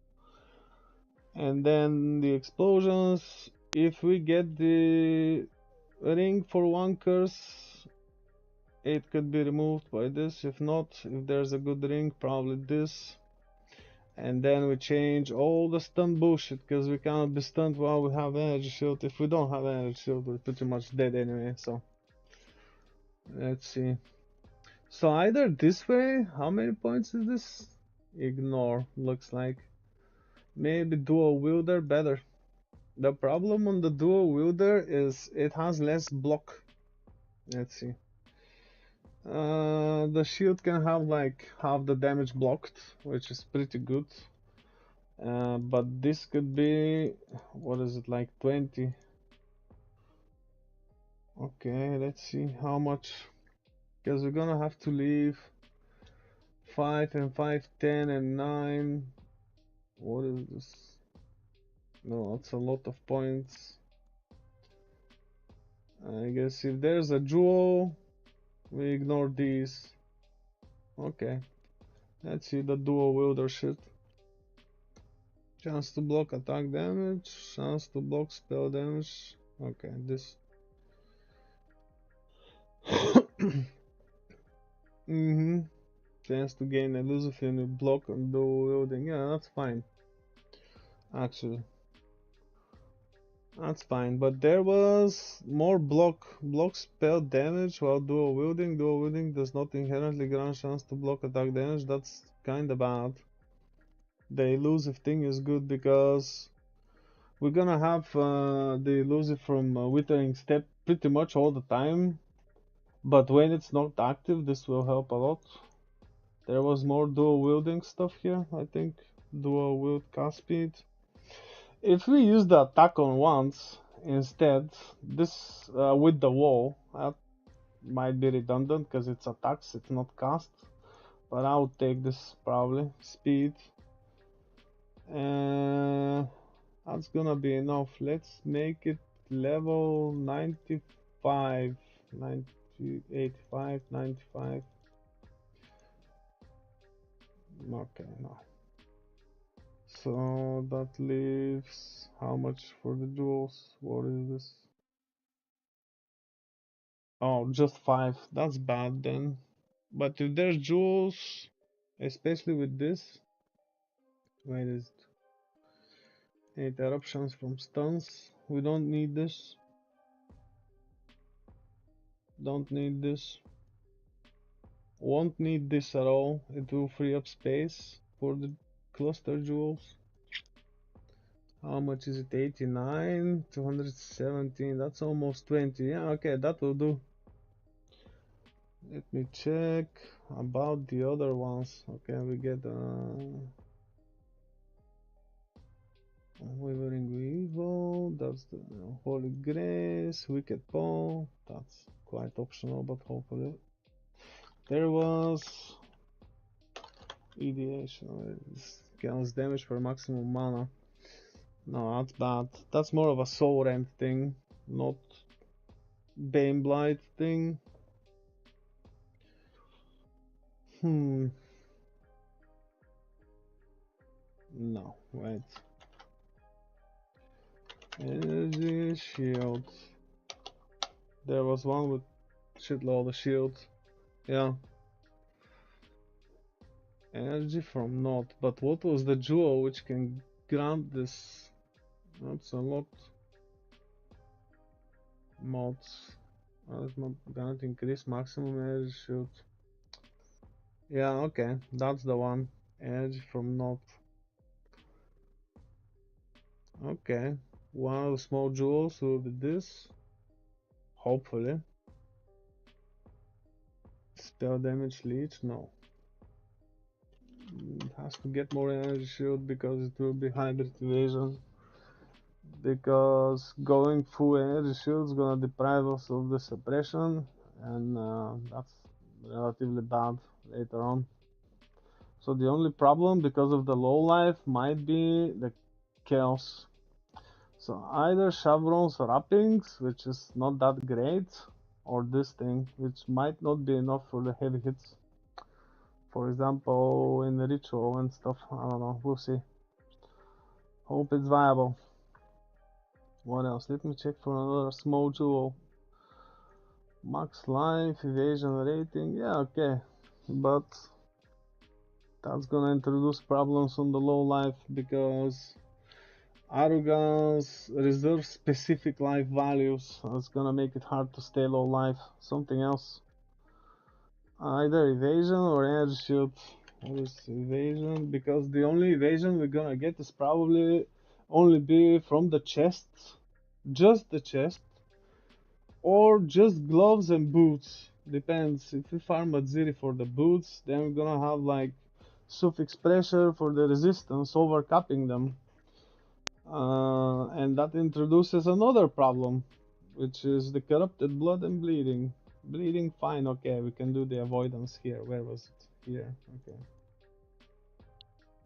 and then the explosions. If we get the ring for one curse, it could be removed by this. If not, if there's a good ring, probably this. And then we change all the stun bullshit, because we cannot be stunned while we have energy shield. If we don't have energy shield, we're pretty much dead anyway. So let's see. So either this way, how many points is this? Ignore, looks like. Maybe dual wielder better. The problem on the dual wielder is it has less block. Let's see. The shield can have like half the damage blocked, which is pretty good. But this could be, what is it, like 20? Okay, let's see how much, because we're gonna have to leave 5 and 5, 10 and 9. What is this? No, that's a lot of points. I guess if there's a jewel, we ignore these. Okay, let's see the dual wielder shit. Chance to block attack damage, chance to block spell damage. Okay, this. Chance to gain elusive when you block and dual wielding. Yeah, that's fine. Actually, that's fine. But there was more block spell damage while dual wielding. Dual wielding does not inherently grant chance to block attack damage. That's kinda bad. The elusive thing is good because we're gonna have the elusive from Withering Step pretty much all the time, but when it's not active, this will help a lot. There was more dual wielding stuff here, I think. Dual wield cast speed. If we use the attack on once instead, this with the wall, that might be redundant because it's attacks, it's not cast. But I would take this probably. Speed. That's gonna be enough. Let's make it level 95, 90, 85, 95. Okay, no. So that leaves how much for the jewels? What is this? Oh, just 5. That's bad then. But if there's jewels, especially with this, where is it? Interruptions from stuns. We don't need this. Don't need this. Won't need this at all. It will free up space for the cluster jewels. How much is it? 89, 217. That's almost 20. Yeah, okay, that will do. Let me check about the other ones. Okay, we get Wavering Evil, that's the Holy Grace, Wicked Paw, that's quite optional, but hopefully. There was Ideation, scales damage for maximum mana. No, that's bad. That's more of a soul rend thing, not Bane Blight thing. No, wait. Energy shield. There was one with shitload of shields. Yeah. Energy from not. But what was the jewel which can grant this? That's a lot. Mods. It's not gonna increase maximum energy shield. Yeah, okay. That's the one. Energy from not. Okay. One of the small jewels will be this. Hopefully. Spell damage leech? No. It has has to get more energy shield because it will be hybrid evasion. Because going full energy shield is gonna deprive us of the suppression, and that's relatively bad later on. So the only problem because of the low life might be the chaos. So either Chevron's wrappings, which is not that great, or this thing, which might not be enough for the heavy hits. For example, in the ritual and stuff, I don't know, we'll see. Hope it's viable. What else? Let me check for another small jewel. Max life, evasion rating, yeah, okay. But that's gonna introduce problems on the low life because arrogance reserves specific life values. It's gonna make it hard to stay low life. Something else. Either evasion or energy shield. What is evasion? Because the only evasion we're gonna get is probably only be from the chest. Just the chest. Or just gloves and boots. Depends. If we farm at Ziri for the boots, then we're gonna have like suffix pressure for the resistance overcapping them. And that introduces another problem, which is the corrupted blood and bleeding. Bleeding, fine, okay, we can do the avoidance here. Where was it? Here, okay.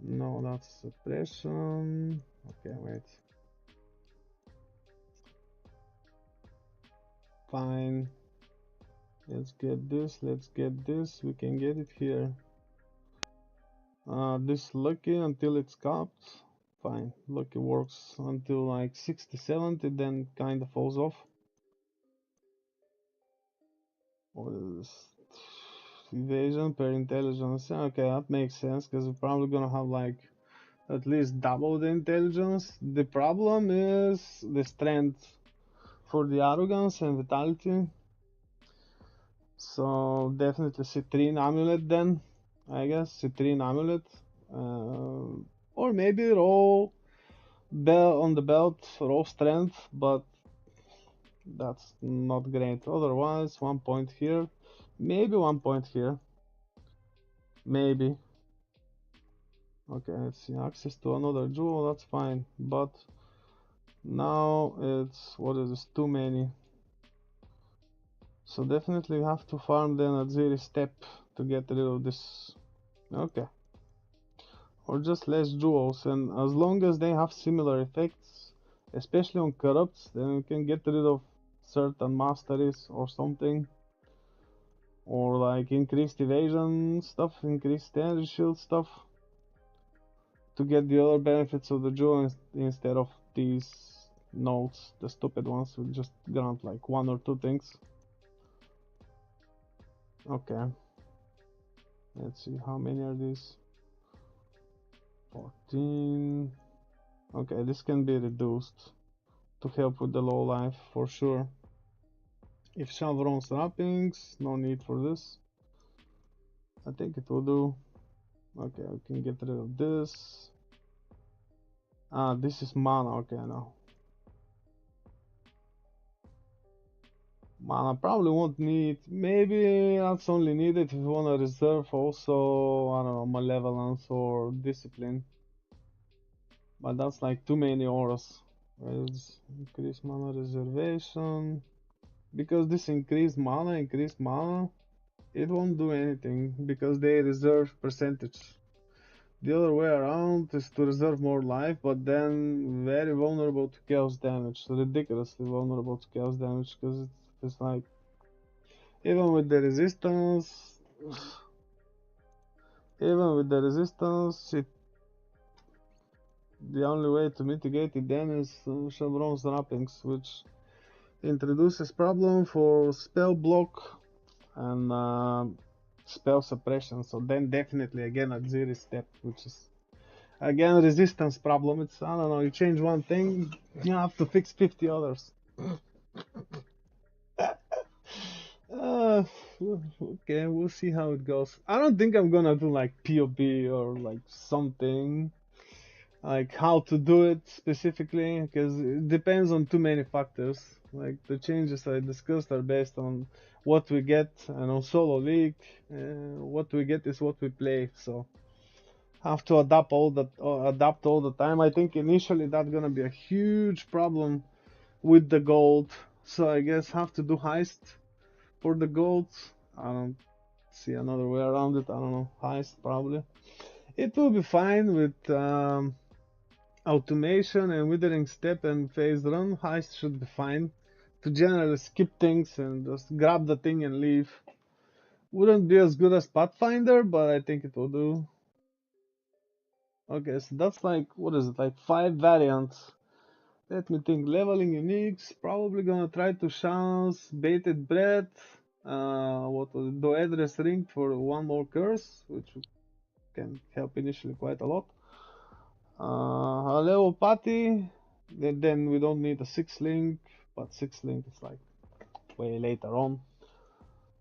No, that's suppression. Okay, wait. Fine. Let's get this, let's get this. We can get it here. This lucky until it's capped. Fine, lucky works until like 60, 70, then kind of falls off. What is this? Evasion per intelligence. Okay, that makes sense because we're probably gonna have like at least double the intelligence. The problem is the strength for the arrogance and vitality. So definitely citrine amulet then, I guess. Citrine amulet. Or maybe raw bell on the belt, raw strength, but that's not great. Otherwise, 1 point here. Maybe 1 point here. Maybe. Okay, let's see. Access to another jewel, that's fine. But now it's, what is this? Too many. So definitely have to farm then at Ziri step to get rid of this. Okay. Or just less jewels, and as long as they have similar effects, especially on corrupts, then we can get rid of certain masteries or something. Or like increased evasion stuff, increased energy shield stuff. To get the other benefits of the jewel instead of these notes, the stupid ones will just grant like 1 or 2 things. Okay. Let's see, how many are these? 14. Okay, this can be reduced to help with the low life for sure. If Chevron's wrappings, no need for this. I think it will do. Okay, we can get rid of this. This is mana, okay, now. Mana probably won't need, maybe that's only needed if you want to reserve also, I don't know, malevolence or discipline. But that's like too many auras. Let's increase mana reservation. Because this increased mana, it won't do anything because they reserve percentage. The other way around is to reserve more life, but then very vulnerable to chaos damage. Ridiculously vulnerable to chaos damage because it's like, even with the resistance, the only way to mitigate it then is Chevron's wrappings, which introduces problem for spell block and spell suppression. So then definitely again at zero step, which is again resistance problem. It's, I don't know, you change one thing, you have to fix 50 others. Okay, we'll see how it goes. I don't think I'm gonna do like PoE or like something like how to do it specifically, because it depends on too many factors. Like the changes I discussed are based on what we get, and on solo league, what we get is what we play. So have to adapt all the time. I think initially that's gonna be a huge problem with the gold. So I guess have to do heist for the gold. I don't see another way around it. I don't know. Heist probably. It will be fine with automation and withering step and phase run. Heist should be fine. To generally skip things and just grab the thing and leave. Wouldn't be as good as Pathfinder, but I think it will do. Okay, so that's like, what is it, like 5 variants. Let me think. Leveling uniques, probably gonna try to chance baited bread. What was it? The address ring for one more curse, which can help initially quite a lot. A level patty, then we don't need a 6 link, but 6 link is like way later on.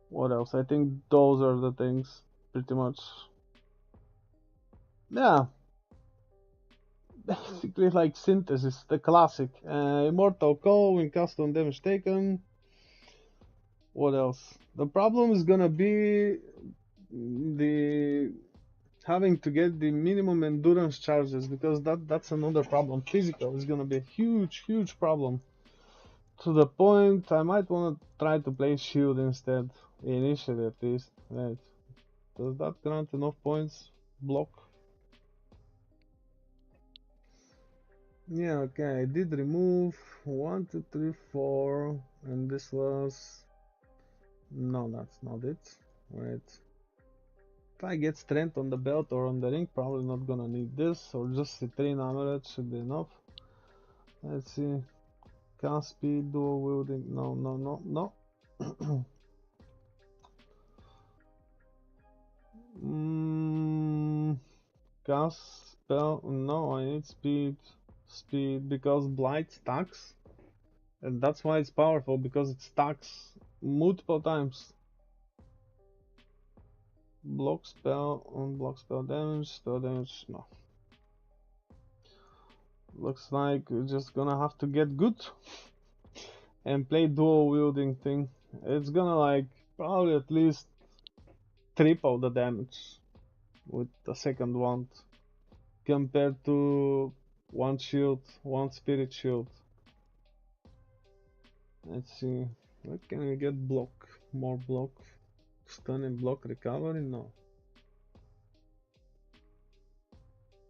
What else? I think those are the things, pretty much. Yeah, basically like synthesis, the classic. Immortal call when custom damage taken. What else? The problem is gonna be the having to get the minimum endurance charges, because that's another problem. Physical is gonna be a huge problem. To the point I might wanna try to play shield instead, initially at least. Right. Does that grant enough points? Block. Yeah, okay, I did remove 1, 2, 3, 4, and this was... No, that's not it. Wait. If I get strength on the belt or on the ring, probably not gonna need this, or just citrine amulet should be enough. Let's see. Cast speed, dual wielding. No, no, no, no. Cast spell. No, I need speed. Speed because blight stacks. And that's why it's powerful, because it stacks multiple times. Block spell, unblock spell damage, no. Looks like we're just gonna have to get good and play dual wielding thing. It's gonna like probably at least triple the damage with the second one compared to one shield, one spirit shield. Let's see, what can we get? Block, more block, stun and block recovery, no.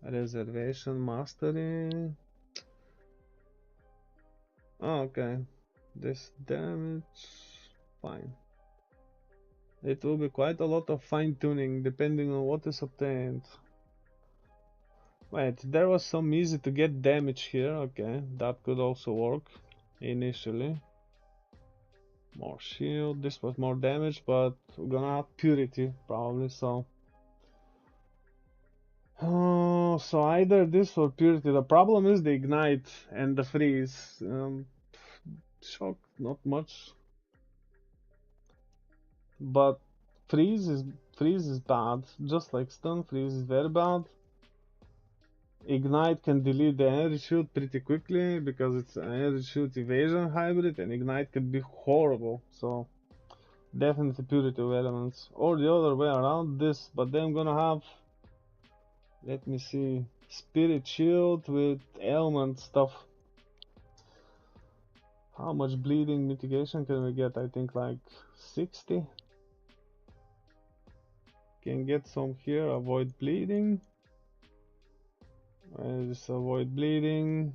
Reservation mastery. Oh, okay. This damage, fine. It will be quite a lot of fine tuning depending on what is obtained. Wait, there was some easy to get damage here. Okay, that could also work initially. More shield. This was more damage, but we're gonna have purity probably. So, oh, so either this or purity. The problem is the ignite and the freeze. Shock, not much, but freeze is freeze is bad. Just like stun, freeze is very bad. Ignite can delete the energy shield pretty quickly because it's an energy shield evasion hybrid, and Ignite can be horrible. So definitely purity of elements, or the other way around this. But then I'm gonna have, let me see, spirit shield with element stuff. How much bleeding mitigation can we get? I think like 60. Can get some here. Avoid bleeding. Just avoid bleeding.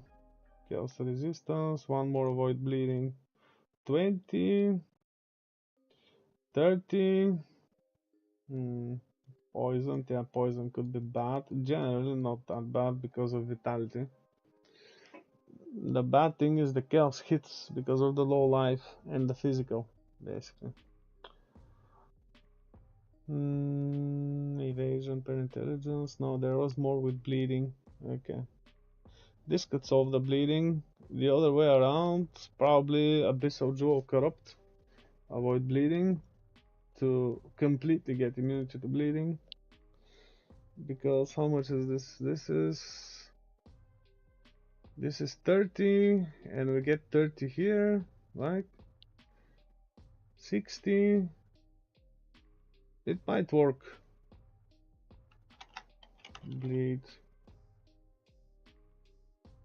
Chaos resistance. One more avoid bleeding. 20. 30. Poison. Yeah, poison could be bad. Generally not that bad because of vitality. The bad thing is the chaos hits because of the low life and the physical, basically. Evasion per intelligence. No, there was more with bleeding. Okay. This could solve the bleeding. The other way around, probably Abyssal Jewel Corrupt. Avoid bleeding to completely get immunity to bleeding. Because how much is this? This is 30, and we get 30 here, right? 60. It might work. bleed.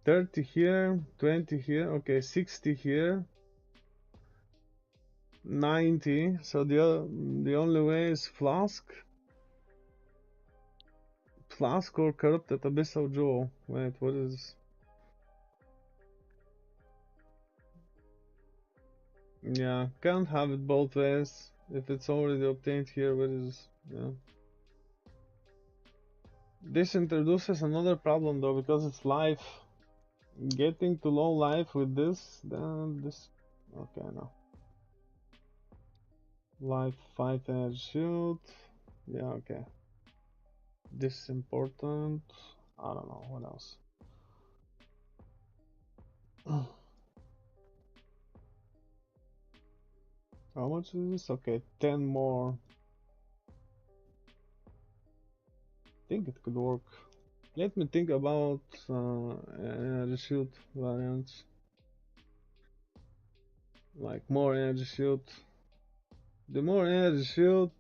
30 here, 20 here, okay, 60 here, 90, so the only way is Flask or Corrupted Abyssal Jewel. Wait, what is... Yeah, can't have it both ways. If it's already obtained here, what is... Yeah. This introduces another problem though, because it's life. Getting to low life with this, then this... Okay, no. Life 5 energy shield. Yeah, okay. This is important. I don't know, what else? How much is this? Okay, 10 more. I think it could work. Let me think about energy shield variants. Like more energy shield. The more energy shield,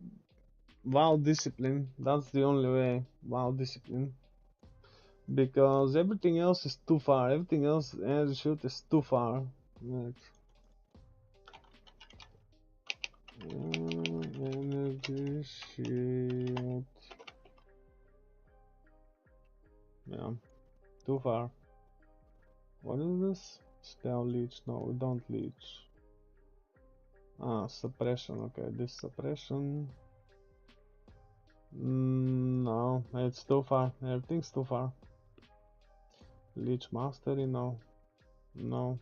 wow discipline. That's the only way. Wow discipline. Because everything else is too far. Everything else, energy shield is too far. Right. Energy shield. Yeah, too far. What is this? Still leech. No, we don't leech. Ah, suppression. Okay, this suppression. No, it's too far. Everything's too far. Leech mastery. No, no.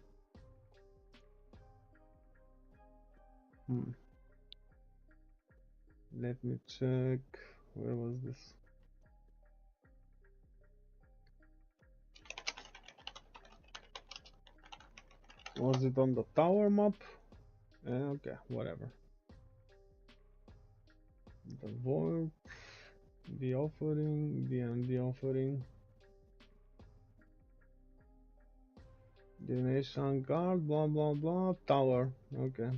Let me check. Where was this? Was it on the tower map? Okay, whatever. The warp, the offering, the offering, the nation guard, blah blah blah, tower. Okay,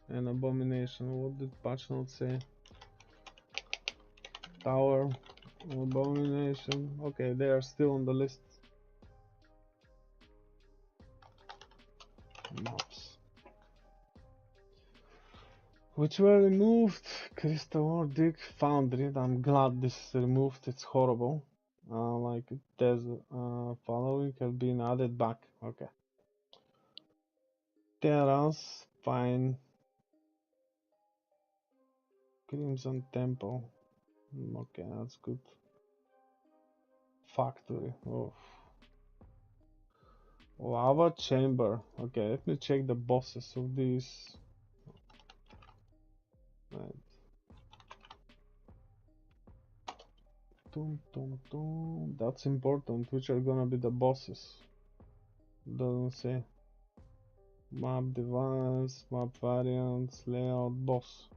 and abomination. What did patch note say? Tower, abomination. Okay, they are still on the list. Maps. Which were removed. Crystal Dig Foundry. I'm glad this is removed. It's horrible. Like there's following has been added back. Okay. Terrace, fine. Crimson Temple. Okay, that's good. Factory. Oh. Lava Chamber. Okay, let me check the bosses of these. Right. That's important. Which are gonna be the bosses? Doesn't say. Map device, map variants, layout, boss.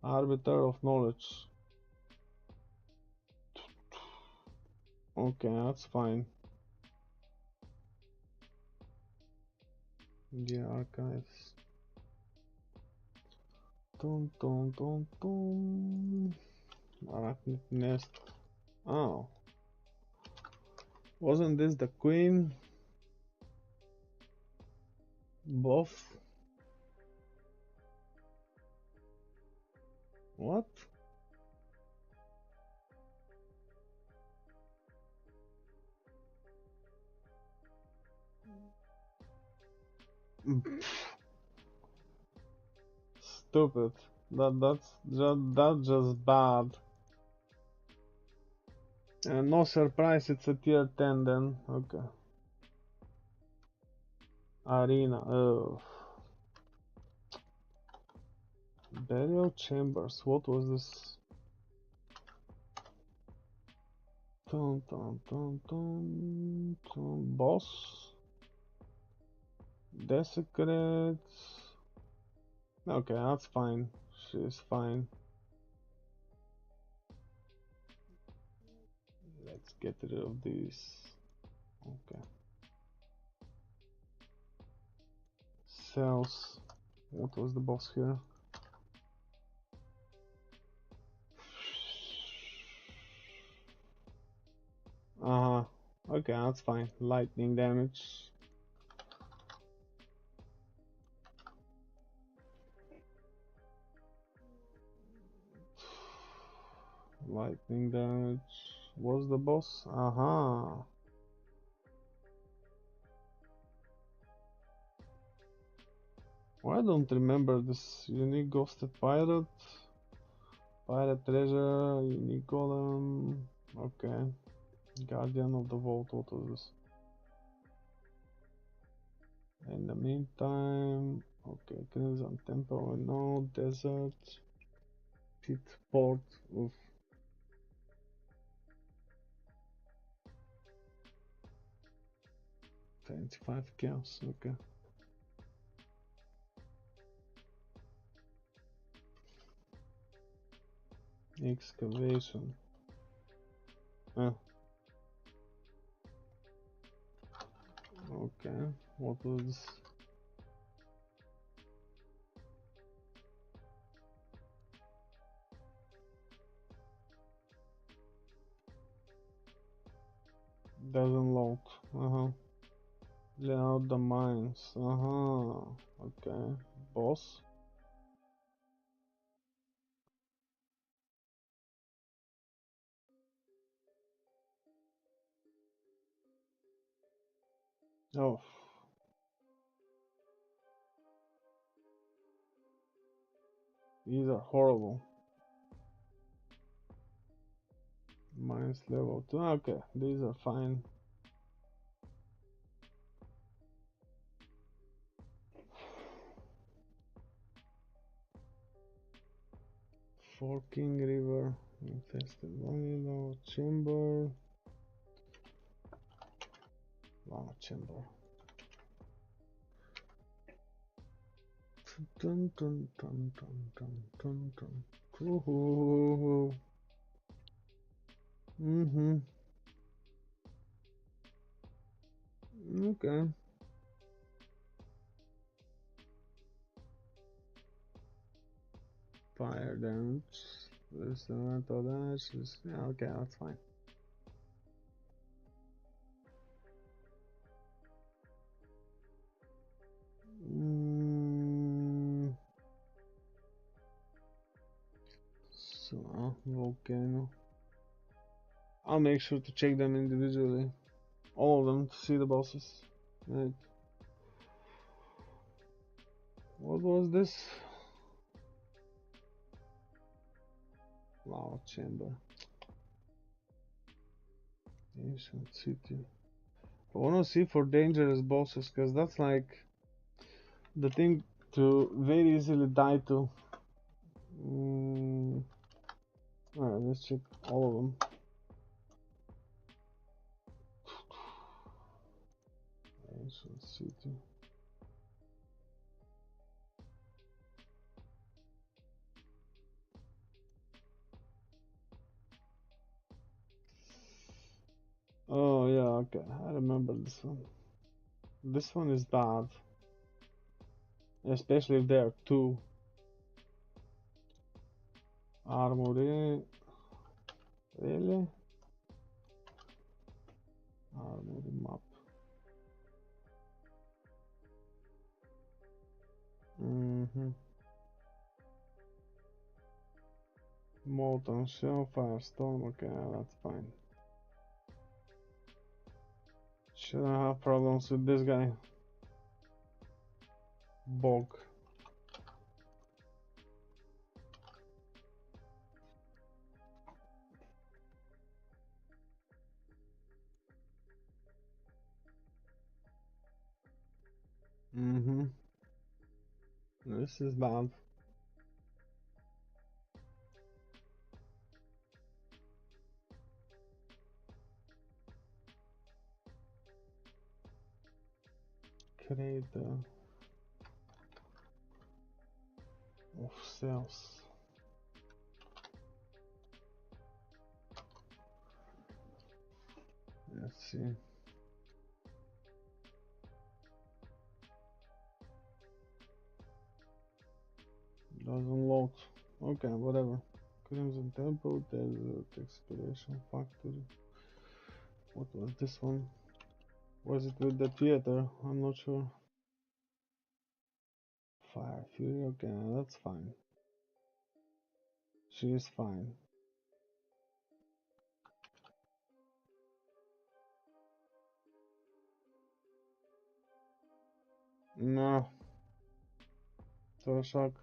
Arbiter of knowledge. Okay, that's fine. The archives. Arachnid nest. Oh. Wasn't this the queen? Both? What? Stupid. That's just bad. And no surprise, it's a tier 10 then. Okay. Arena. Ugh. Burial chambers. What was this? Boss. Desecrates. Okay, that's fine. She's fine. Let's get rid of these. Okay. Cells. What was the boss here? Okay, that's fine. Lightning damage. Lightning damage. What's the boss? Aha. Well, I don't remember this unique ghosted pirate. Pirate treasure, unique golem. Okay. Guardian of the vault, what was this? In the meantime, okay, Crimson Temple, no, desert, pit, port, oof. 25 chaos, okay. Excavation. Ah. Okay, what was this? Doesn't load. Lay out the mines. Okay. Boss. Oh. These are horrible. Mines level 2. Okay, these are fine. Forking River. Infested vanilla. Chamber. Lava chamber. Dun dun dun dun dun dun dun. Ooh. Okay. Fire damage. This elemental damage is, yeah, okay, that's fine. So, volcano. I'll make sure to check them individually. All of them to see the bosses. Right. What was this? Lava chamber. Ancient city. I wanna see for dangerous bosses, cause that's like the thing to very easily die to. Alright, let's check all of them. Ancient city. Oh yeah, okay, I remember this one. This one is bad. Especially if there are two. Armory. Really? Armory map. Molten shell, firestorm, okay, that's fine. Shouldn't have problems with this guy. Bog. This is bad. Crater of cells. Let's see. Doesn't load. Okay, whatever. Crimson Temple, Desert Exploration Factory. What was this one? Was it with the theater? I'm not sure. Fire Fury, okay, that's fine. She is fine. No. So shock.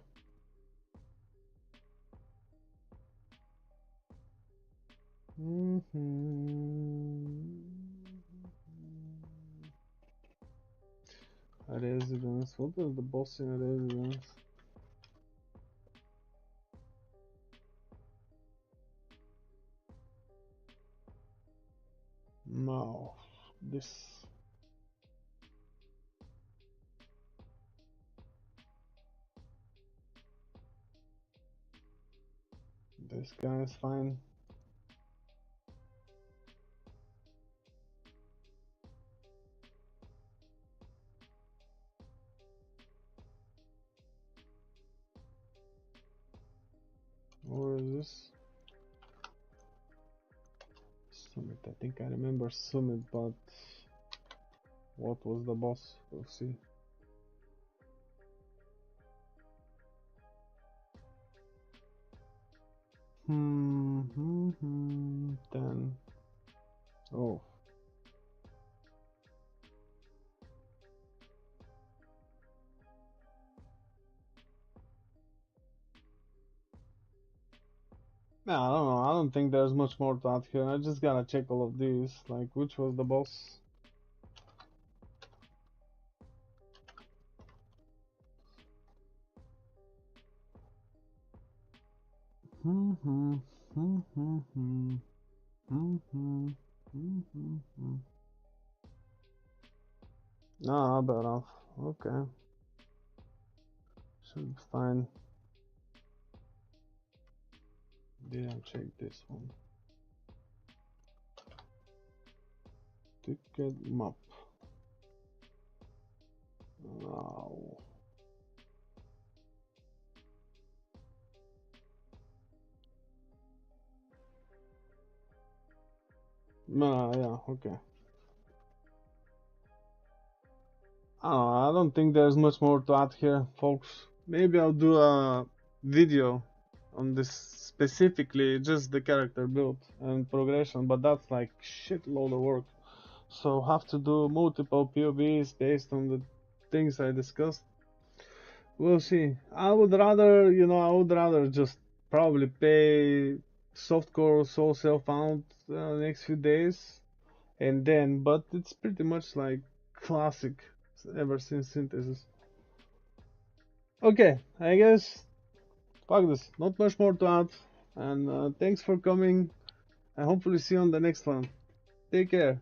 Residence. What was the boss in Residence? No. This guy is fine. Or is this? Summit. I think I remember Summit, but what was the boss? We'll see. Then. Oh. No, I don't know. I don't think there's much more to add here. I just gotta check all of these. Like, which was the boss? No, bad off. Okay. Should be fine. Didn't check this one. Ticket map. Wow. No, yeah, okay. I don't think there's much more to add here, folks. Maybe I'll do a video on this specifically, just the character build and progression, but that's like shitload of work. So have to do multiple POVs based on the things I discussed. We'll see. I would rather just probably pay softcore Soul Self-Found next few days, and then, but it's pretty much like classic ever since Synthesis. Okay, I guess, fuck this, not much more to add, and thanks for coming, and hopefully see you on the next one. Take care.